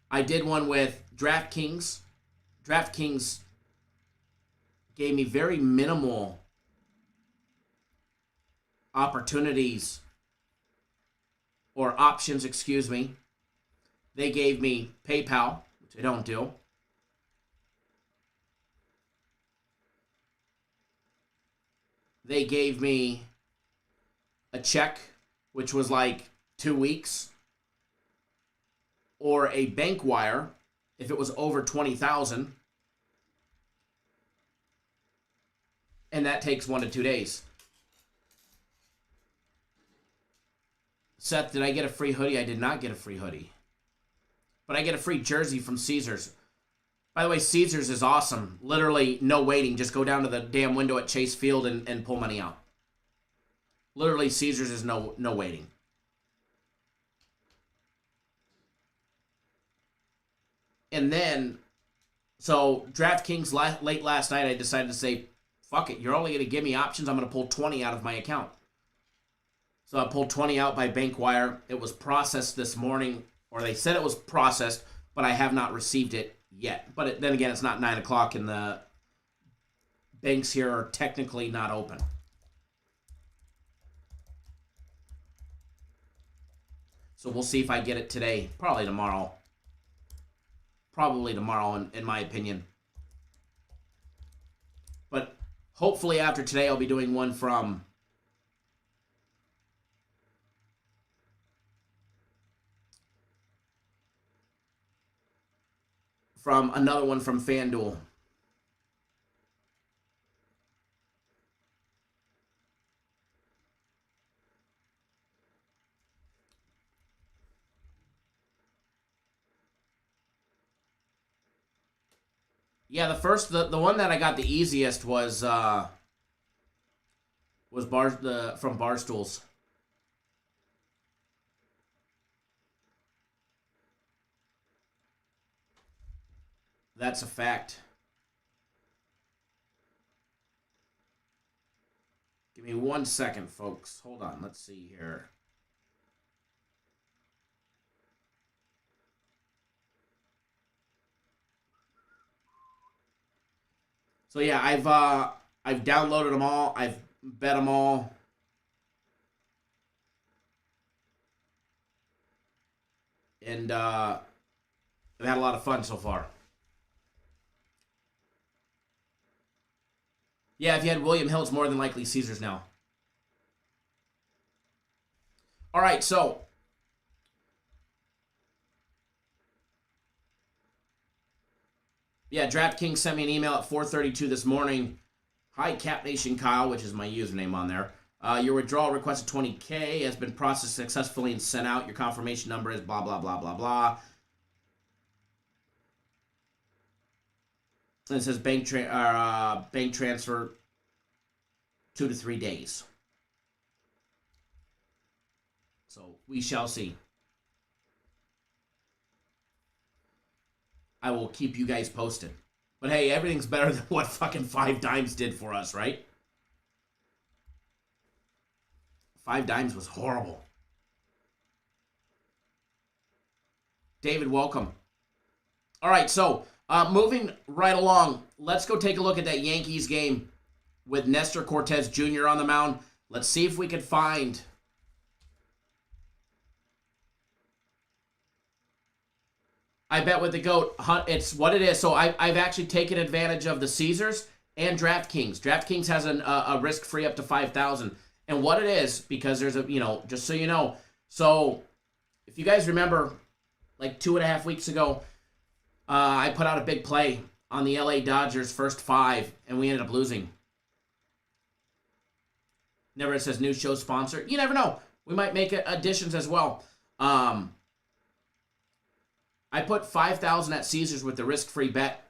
I did one with DraftKings. DraftKings gave me very minimal opportunities or options, excuse me. They gave me PayPal, which I don't do. They gave me a check, which was like 2 weeks, or a bank wire if it was over $20,000, and that takes 1 to 2 days. Seth, did I get a free hoodie? I did not get a free hoodie. But I get a free jersey from Caesars. By the way, Caesars is awesome. Literally, no waiting. Just go down to the damn window at Chase Field and pull money out. Literally, Caesars is no waiting. And then, so DraftKings late last night, I decided to say, fuck it. You're only going to give me options. I'm going to pull 20 out of my account. So I pulled 20 out by bank wire. It was processed this morning, or they said it was processed, but I have not received it yet. But then again, it's not 9 o'clock, and the banks here are technically not open. So we'll see if I get it today. Probably tomorrow. Probably tomorrow, in my opinion. But hopefully after today, I'll be doing one from another one from FanDuel. Yeah, the one that I got the easiest was from Barstools. That's a fact. Give me 1 second, folks. Hold on. Let's see here. So yeah, I've downloaded them all. I've bet them all. And I've had a lot of fun so far. Yeah, if you had William Hill, it's more than likely Caesars now. All right, so yeah, DraftKings sent me an email at 4:32 this morning. Hi, Cap Nation Kyle, which is my username on there. Your withdrawal request of $20K has been processed successfully and sent out. Your confirmation number is blah, blah, blah, blah, blah. And it says bank transfer 2 to 3 days. So we shall see. I will keep you guys posted. But hey, everything's better than what fucking 5 Dimes did for us, right? 5 Dimes was horrible. David, welcome. All right, so moving right along, let's go take a look at that Yankees game with Nestor Cortez Jr. on the mound. Let's see if we can find I bet with the GOAT, it's what it is. So I've actually taken advantage of the Caesars and DraftKings. DraftKings has a risk-free up to 5,000. And what it is, because there's a, just so you know, so if you guys remember, like 2.5 weeks ago, I put out a big play on the LA Dodgers first 5, and we ended up losing. Never it says new show sponsor. You never know. We might make additions as well. I put 5,000 at Caesars with the risk-free bet,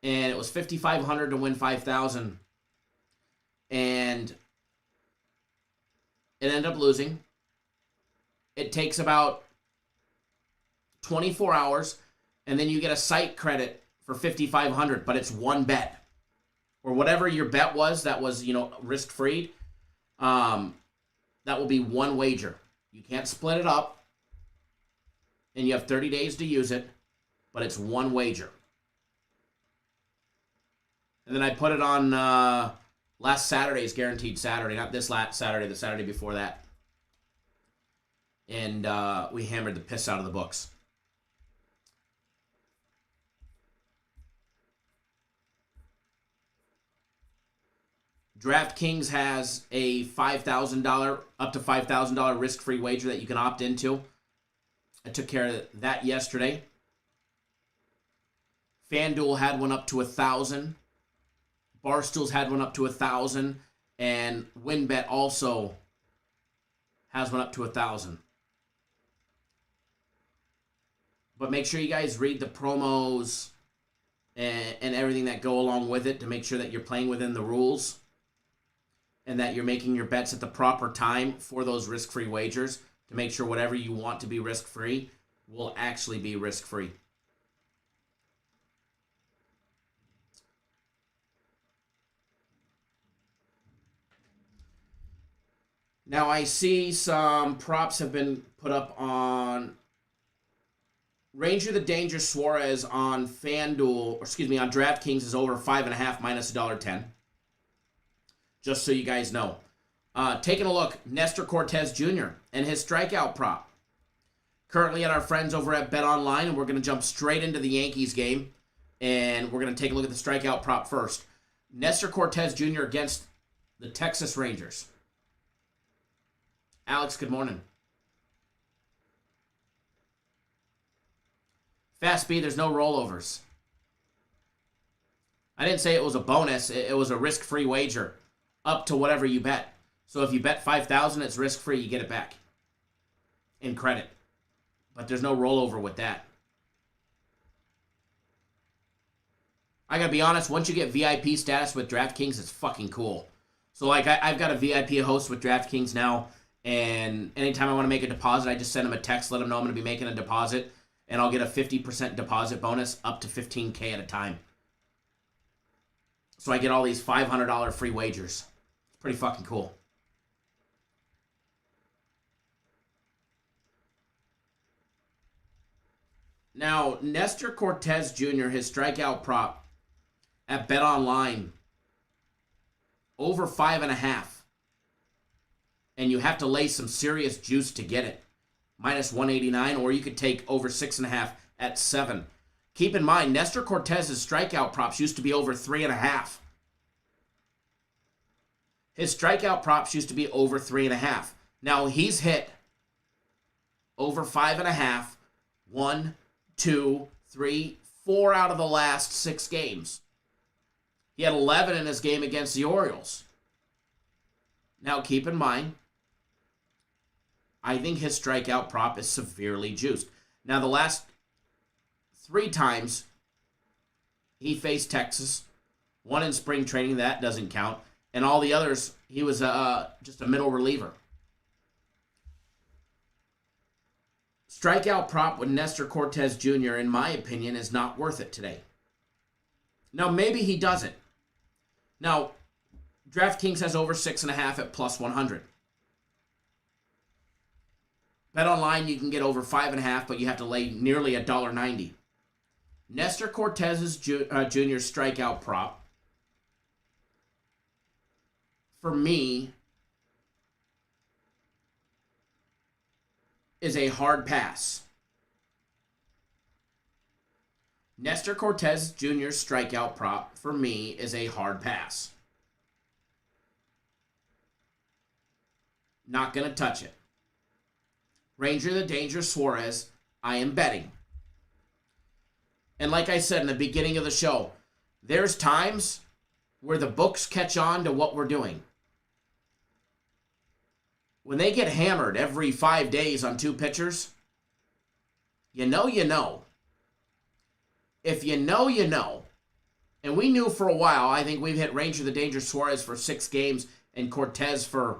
and it was 5,500 to win 5,000, and it ended up losing. It takes about 24 hours, and then you get a site credit for 5,500, but it's one bet, or whatever your bet was that was risk-free. That will be one wager. You can't split it up. And you have 30 days to use it, but it's one wager. And then I put it on last Saturday's Guaranteed Saturday, not this last Saturday, the Saturday before that. And we hammered the piss out of the books. DraftKings has a $5,000, up to $5,000 risk-free wager that you can opt into. I took care of that yesterday. FanDuel had one up to 1,000. Barstool's had one up to 1,000. And WinBet also has one up to 1,000. But make sure you guys read the promos and everything that go along with it to make sure that you're playing within the rules and that you're making your bets at the proper time for those risk-free wagers, to make sure whatever you want to be risk-free will actually be risk-free. Now I see some props have been put up on Ranger the Danger Suarez on FanDuel, on DraftKings is over 5.5 minus $1.10. Just so you guys know. Taking a look, Nestor Cortez Jr. and his strikeout prop. Currently at our friends over at BetOnline, and we're going to jump straight into the Yankees game, and we're going to take a look at the strikeout prop first. Nestor Cortez Jr. against the Texas Rangers. Alex, good morning. Fast B, there's no rollovers. I didn't say it was a bonus. It was a risk-free wager up to whatever you bet. So if you bet 5,000, it's risk-free. You get it back in credit. But there's no rollover with that. I gotta be honest, once you get VIP status with DraftKings, it's fucking cool. So I've got a VIP host with DraftKings now, and anytime I want to make a deposit, I just send them a text, let them know I'm going to be making a deposit, and I'll get a 50% deposit bonus up to $15K at a time. So I get all these $500 free wagers. It's pretty fucking cool. Now, Nestor Cortez Jr., his strikeout prop at BetOnline, over 5.5. And you have to lay some serious juice to get it. Minus 189, or you could take over 6.5 at 7. Keep in mind, Nestor Cortez's strikeout props used to be over 3.5. His strikeout props used to be over 3.5. Now, he's hit over 5.5. 1, 2, 3, 4 out of the last 6 games. He had 11 in his game against the Orioles. Now, keep in mind, I think his strikeout prop is severely juiced. Now, the last 3 times he faced Texas, one in spring training, that doesn't count, and all the others, he was just a middle reliever. Strikeout prop with Nestor Cortez Jr., in my opinion, is not worth it today. Now, maybe he doesn't. Now, DraftKings has over 6.5 at plus 100. Bet online, you can get over 5.5, but you have to lay nearly $1.90. Nestor Cortez's junior strikeout prop, for me, is a hard pass. Nestor Cortez Jr.'s strikeout prop, for me, is a hard pass. Not going to touch it. Ranger the Danger Suarez, I am betting. And like I said in the beginning of the show, there's times where the books catch on to what we're doing. When they get hammered every 5 days on 2 pitchers, you know you know. If you know, you know. And we knew for a while. I think we've hit Ranger the Danger Suarez for 6 games and Cortez for,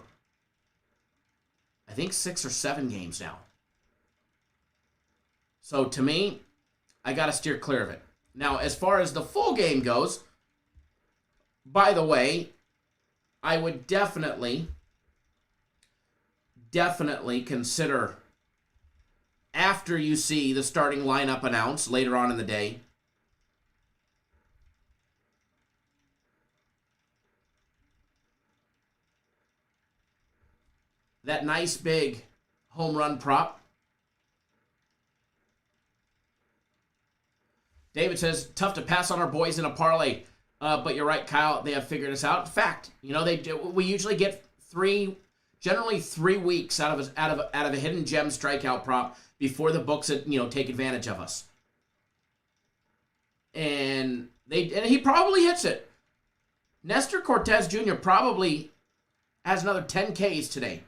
I think, 6 or 7 games now. So to me, I got to steer clear of it. Now, as far as the full game goes, by the way, I would definitely consider, after you see the starting lineup announced later on in the day, that nice big home run prop. David says, tough to pass on our boys in a parlay. But you're right, Kyle. They have figured us out. In fact, they do. We usually get generally 3 weeks out of a hidden gem strikeout prop before the books take advantage of us. And he probably hits it. Nestor Cortez Jr. probably has another 10 Ks today.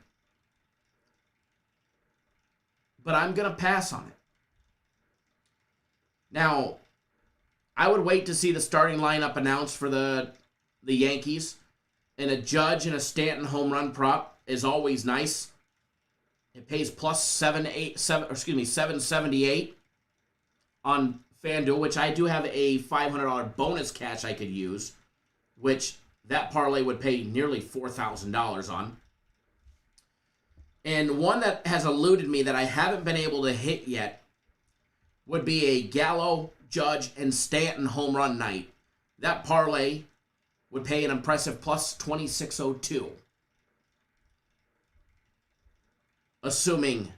But I'm going to pass on it. Now, I would wait to see the starting lineup announced for the Yankees. And a Judge and a Stanton home run prop is always nice. It pays plus 778 on FanDuel, which I do have a $500 bonus cash I could use, which that parlay would pay nearly $4,000 on. And one that has eluded me that I haven't been able to hit yet would be a Gallo, Judge, and Stanton home run night. That parlay would pay an impressive plus 2602. Assuming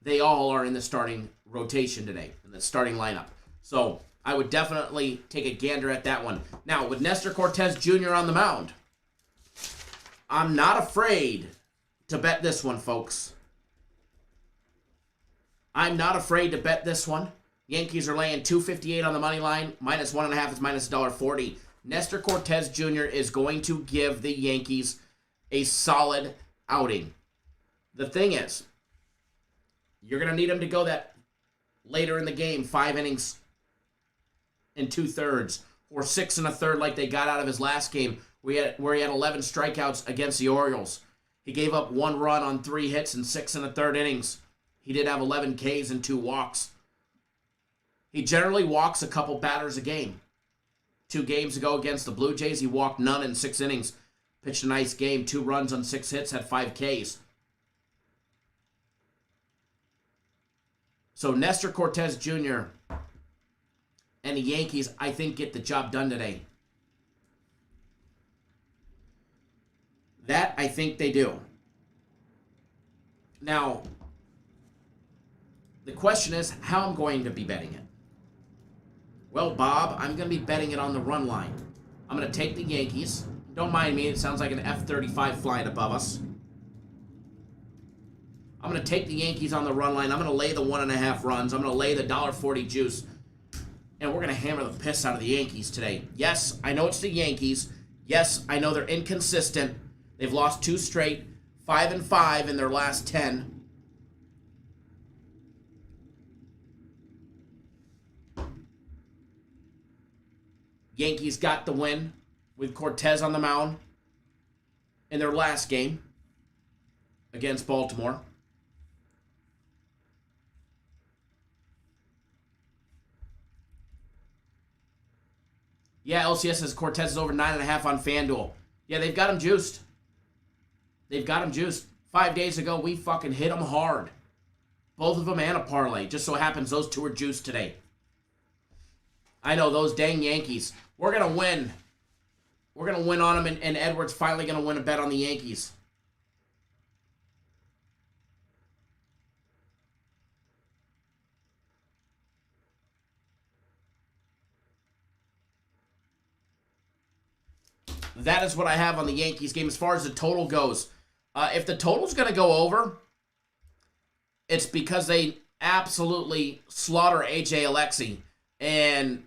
they all are in the starting rotation today, in the starting lineup. So I would definitely take a gander at that one. Now, with Nestor Cortez Jr. on the mound, I'm not afraid to bet this one, folks. I'm not afraid to bet this one. Yankees are laying 258 on the money line. Minus 1.5 is minus $1.40. Nestor Cortez Jr. is going to give the Yankees a solid outing. The thing is, you're going to need him to go that later in the game, 5 innings and 2/3, or 6 1/3 like they got out of his last game, where he had 11 strikeouts against the Orioles. He gave up 1 run on 3 hits in 6 1/3 innings. He did have 11 Ks and 2 walks. He generally walks a couple batters a game. 2 games ago against the Blue Jays, he walked none in 6 innings. Pitched a nice game, 2 runs on 6 hits, had 5 Ks. So Nestor Cortez Jr. and the Yankees, I think, get the job done today. That, I think they do. Now, the question is how I'm going to be betting it. Well, Bob, I'm going to be betting it on the run line. I'm going to take the Yankees. Don't mind me, it sounds like an F-35 flying above us. I'm going to take the Yankees on the run line. I'm going to lay the 1.5 runs. I'm going to lay the $1.40 juice. And we're going to hammer the piss out of the Yankees today. Yes, I know it's the Yankees. Yes, I know they're inconsistent. They've lost 2 straight, 5-5 in their last 10. Yankees got the win with Cortez on the mound in their last game against Baltimore. Yeah, LCS says Cortez is over 9.5 on FanDuel. Yeah, they've got him juiced. They've got them juiced. 5 days ago, we fucking hit them hard. Both of them and a parlay. Just so happens those two are juiced today. I know, those dang Yankees. We're going to win. We're going to win on them, and Edward's finally going to win a bet on the Yankees. That is what I have on the Yankees game as far as the total goes. If the total's going to go over, it's because they absolutely slaughter A.J. Alexy. And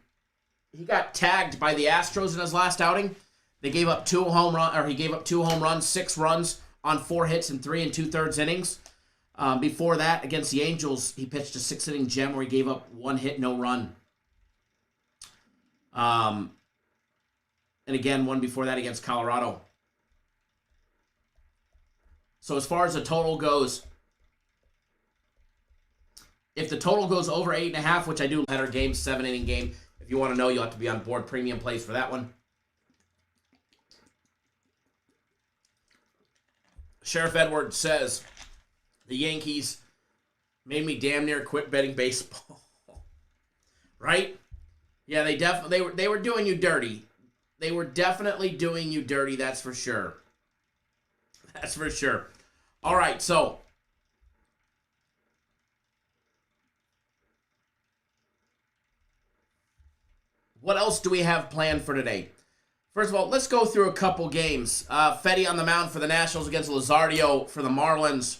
he got tagged by the Astros in his last outing. They gave up he gave up 2 home runs, 6 runs on 4 hits in 3 2/3 innings. Before that, against the Angels, he pitched a 6-inning gem where he gave up 1 hit, no run. And again, one before that against Colorado. So as far as the total goes, if the total goes over 8.5, which I do, header game, 7-inning game. If you want to know, you'll have to be on board premium plays for that one. Sheriff Edwards says the Yankees made me damn near quit betting baseball. Right? Yeah, they were doing you dirty. They were definitely doing you dirty, that's for sure. That's for sure. All right, so what else do we have planned for today? First of all, let's go through a couple games. Fetty on the mound for the Nationals against Luzardo for the Marlins.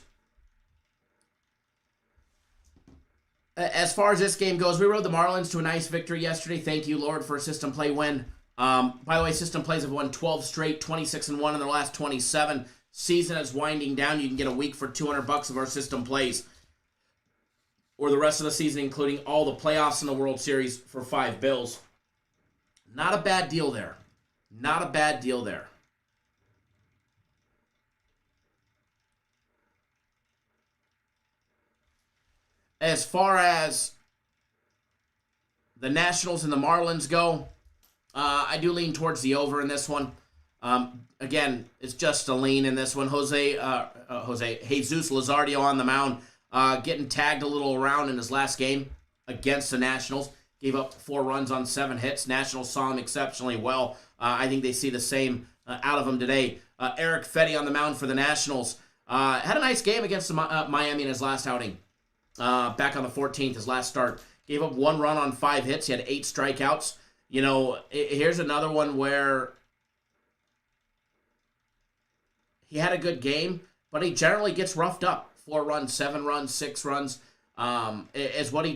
As far as this game goes, we rode the Marlins to a nice victory yesterday. Thank you, Lord, for a system play win. By the way, system plays have won 12 straight, 26-1 in their last 27. Season is winding down. You can get a week for $200 of our system plays, or the rest of the season, including all the playoffs in the World Series for $5. Not a bad deal there. Not a bad deal there. As far as the Nationals and the Marlins go, I do lean towards the over in this one. Again, it's just a lean in this one. Jesus Luzardo on the mound, getting tagged a little around in his last game against the Nationals. Gave up 4 runs on 7 hits. Nationals saw him exceptionally well. I think they see the same out of him today. Eric Fetty on the mound for the Nationals. Had a nice game against Miami in his last outing. Back on the 14th, his last start. Gave up 1 run on 5 hits. He had 8 strikeouts. You know, here's another one where he had a good game, but he generally gets roughed up. 4 runs, 7 runs, 6 runs is what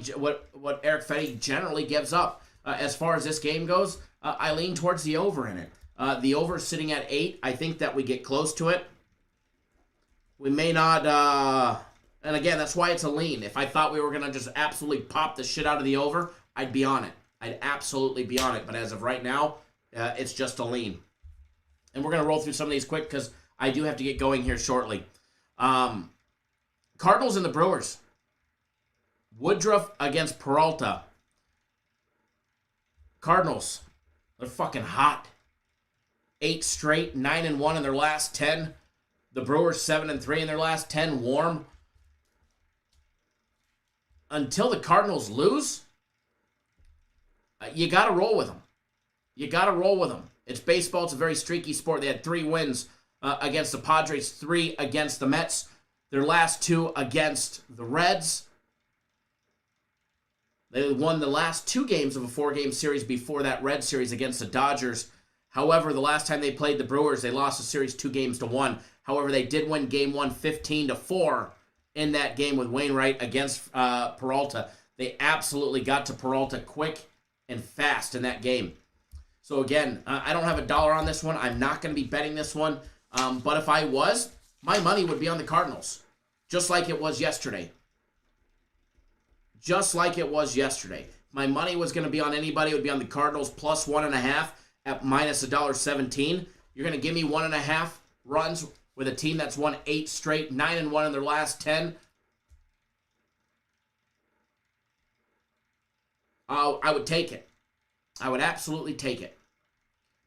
Eric Fetty generally gives up. As far as this game goes, I lean towards the over in it. The over is sitting at 8. I think that we get close to it. We may not, and again, that's why it's a lean. If I thought we were going to just absolutely pop the shit out of the over, I'd be on it. I'd absolutely be on it. But as of right now, it's just a lean. And we're going to roll through some of these quick because I do have to get going here shortly. Cardinals and the Brewers. Woodruff against Peralta. Cardinals, they're fucking hot. 8 straight, 9-1 in their last 10. The Brewers 7-3 in their last 10. Warm. Until the Cardinals lose, you got to roll with them. You got to roll with them. It's baseball. It's a very streaky sport. They had 3 wins against the Padres, 3 against the Mets. Their last 2 against the Reds. They won the last 2 games of a 4-game series before that Red series against the Dodgers. However, the last time they played the Brewers, they lost the series 2-1. However, they did win Game 1 15-4 in that game with Wainwright against Peralta. They absolutely got to Peralta quick and fast in that game. So again, I don't have a dollar on this one. I'm not going to be betting this one. But if I was, my money would be on the Cardinals. Just like it was yesterday. Just like it was yesterday. If my money was going to be on anybody, it would be on the Cardinals plus 1.5 at minus $1.17. You're going to give me 1.5 runs with a team that's won 8 straight, 9-1 in their last 10. I would take it. I would absolutely take it.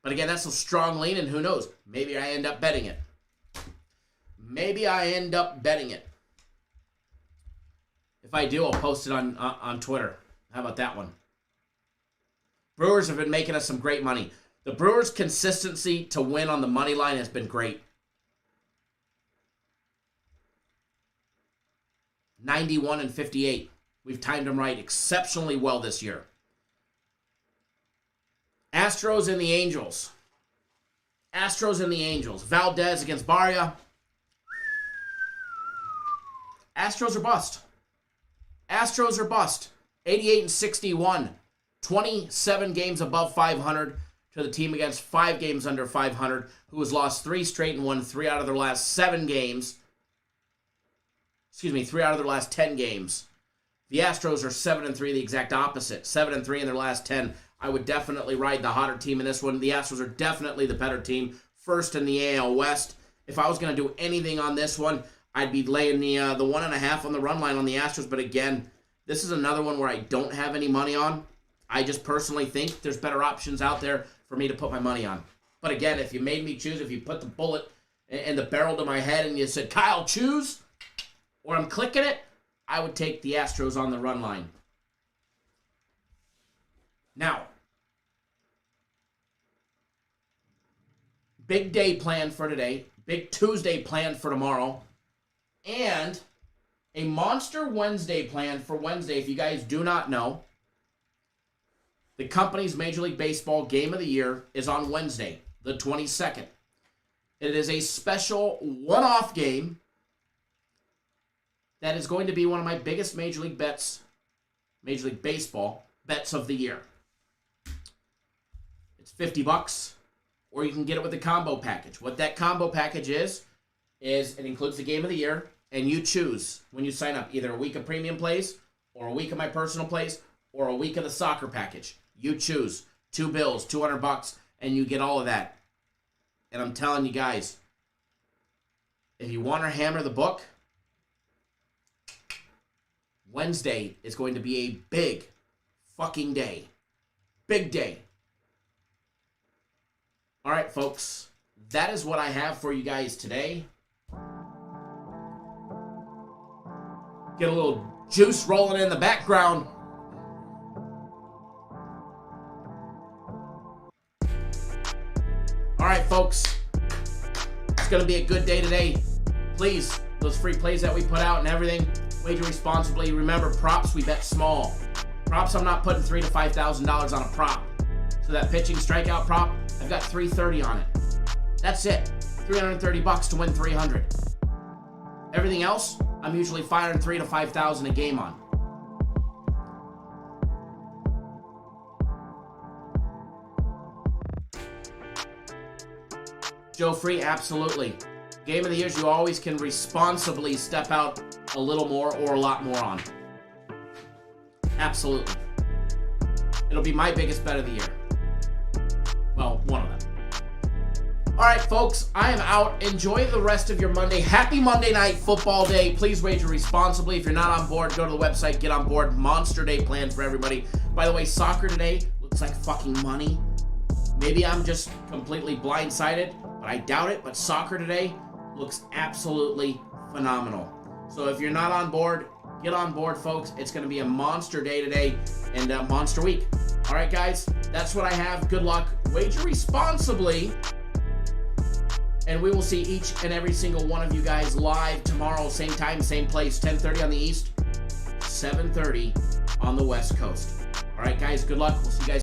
But again, that's a strong lean, and who knows? Maybe I end up betting it. maybe I end up betting it. If I do, I'll post it on Twitter. How about that one? Brewers have been making us some great money. The Brewers' consistency to win on the money line has been great. 91-58. We've timed them right exceptionally well this year. Astros and the Angels. Astros and the Angels. Valdez against Barria. Astros are bust. Astros are bust. 88-61. 27 games above 500 to the team against 5 games under 500, who has lost 3 straight and won 3 out of their last 7 games. 3 out of their last 10 games. The Astros are 7-3, the exact opposite. 7-3 in their last 10. I would definitely ride the hotter team in this one. The Astros are definitely the better team. First in the AL West. If I was going to do anything on this one, I'd be laying the 1.5 on the run line on the Astros. But again, this is another one where I don't have any money on. I just personally think there's better options out there for me to put my money on. But again, if you made me choose, if you put the bullet in the barrel to my head and you said, Kyle, choose, or I'm clicking it, I would take the Astros on the run line. Now, big day planned for today, big Tuesday planned for tomorrow, and a Monster Wednesday planned for Wednesday. If you guys do not know, the company's Major League Baseball Game of the Year is on Wednesday, the 22nd. It is a special one-off game that is going to be one of my biggest Major League bets, Major League Baseball bets of the year. It's $50, or you can get it with the combo package. What that combo package is it includes the Game of the Year, and you choose when you sign up either a week of premium plays, or a week of my personal plays, or a week of the soccer package. You choose. 2 bills, $200, and you get all of that. And I'm telling you guys, if you want to hammer the book, Wednesday is going to be a big fucking day. Big day. All right, folks. That is what I have for you guys today. Get a little juice rolling in the background. All right, folks. It's going to be a good day today. Please, those free plays that we put out and everything, wager responsibly. Remember, props, we bet small. Props, I'm not putting $3,000 to $5,000 on a prop. So that pitching strikeout prop, I've got $330 on it. That's it. $330 to win $300. Everything else, I'm usually firing $3,000 to $5,000 a game on. Joe Free, absolutely. Game of the years, you always can responsibly step out a little more or a lot more on. Absolutely. It'll be my biggest bet of the year. Well, one of them. All right, folks, I am out. Enjoy the rest of your Monday. Happy Monday Night Football Day. Please wager responsibly. If you're not on board, go to the website, get on board. Monster Day planned for everybody. By the way, soccer today looks like fucking money. Maybe I'm just completely blindsided, but I doubt it. But soccer today looks absolutely phenomenal. So if you're not on board, get on board, folks. It's going to be a monster day today and a monster week. All right, guys, that's what I have. Good luck. Wager responsibly. And we will see each and every single one of you guys live tomorrow, same time, same place, 10:30 on the East, 7:30 on the West Coast. All right, guys, good luck. We'll see you guys.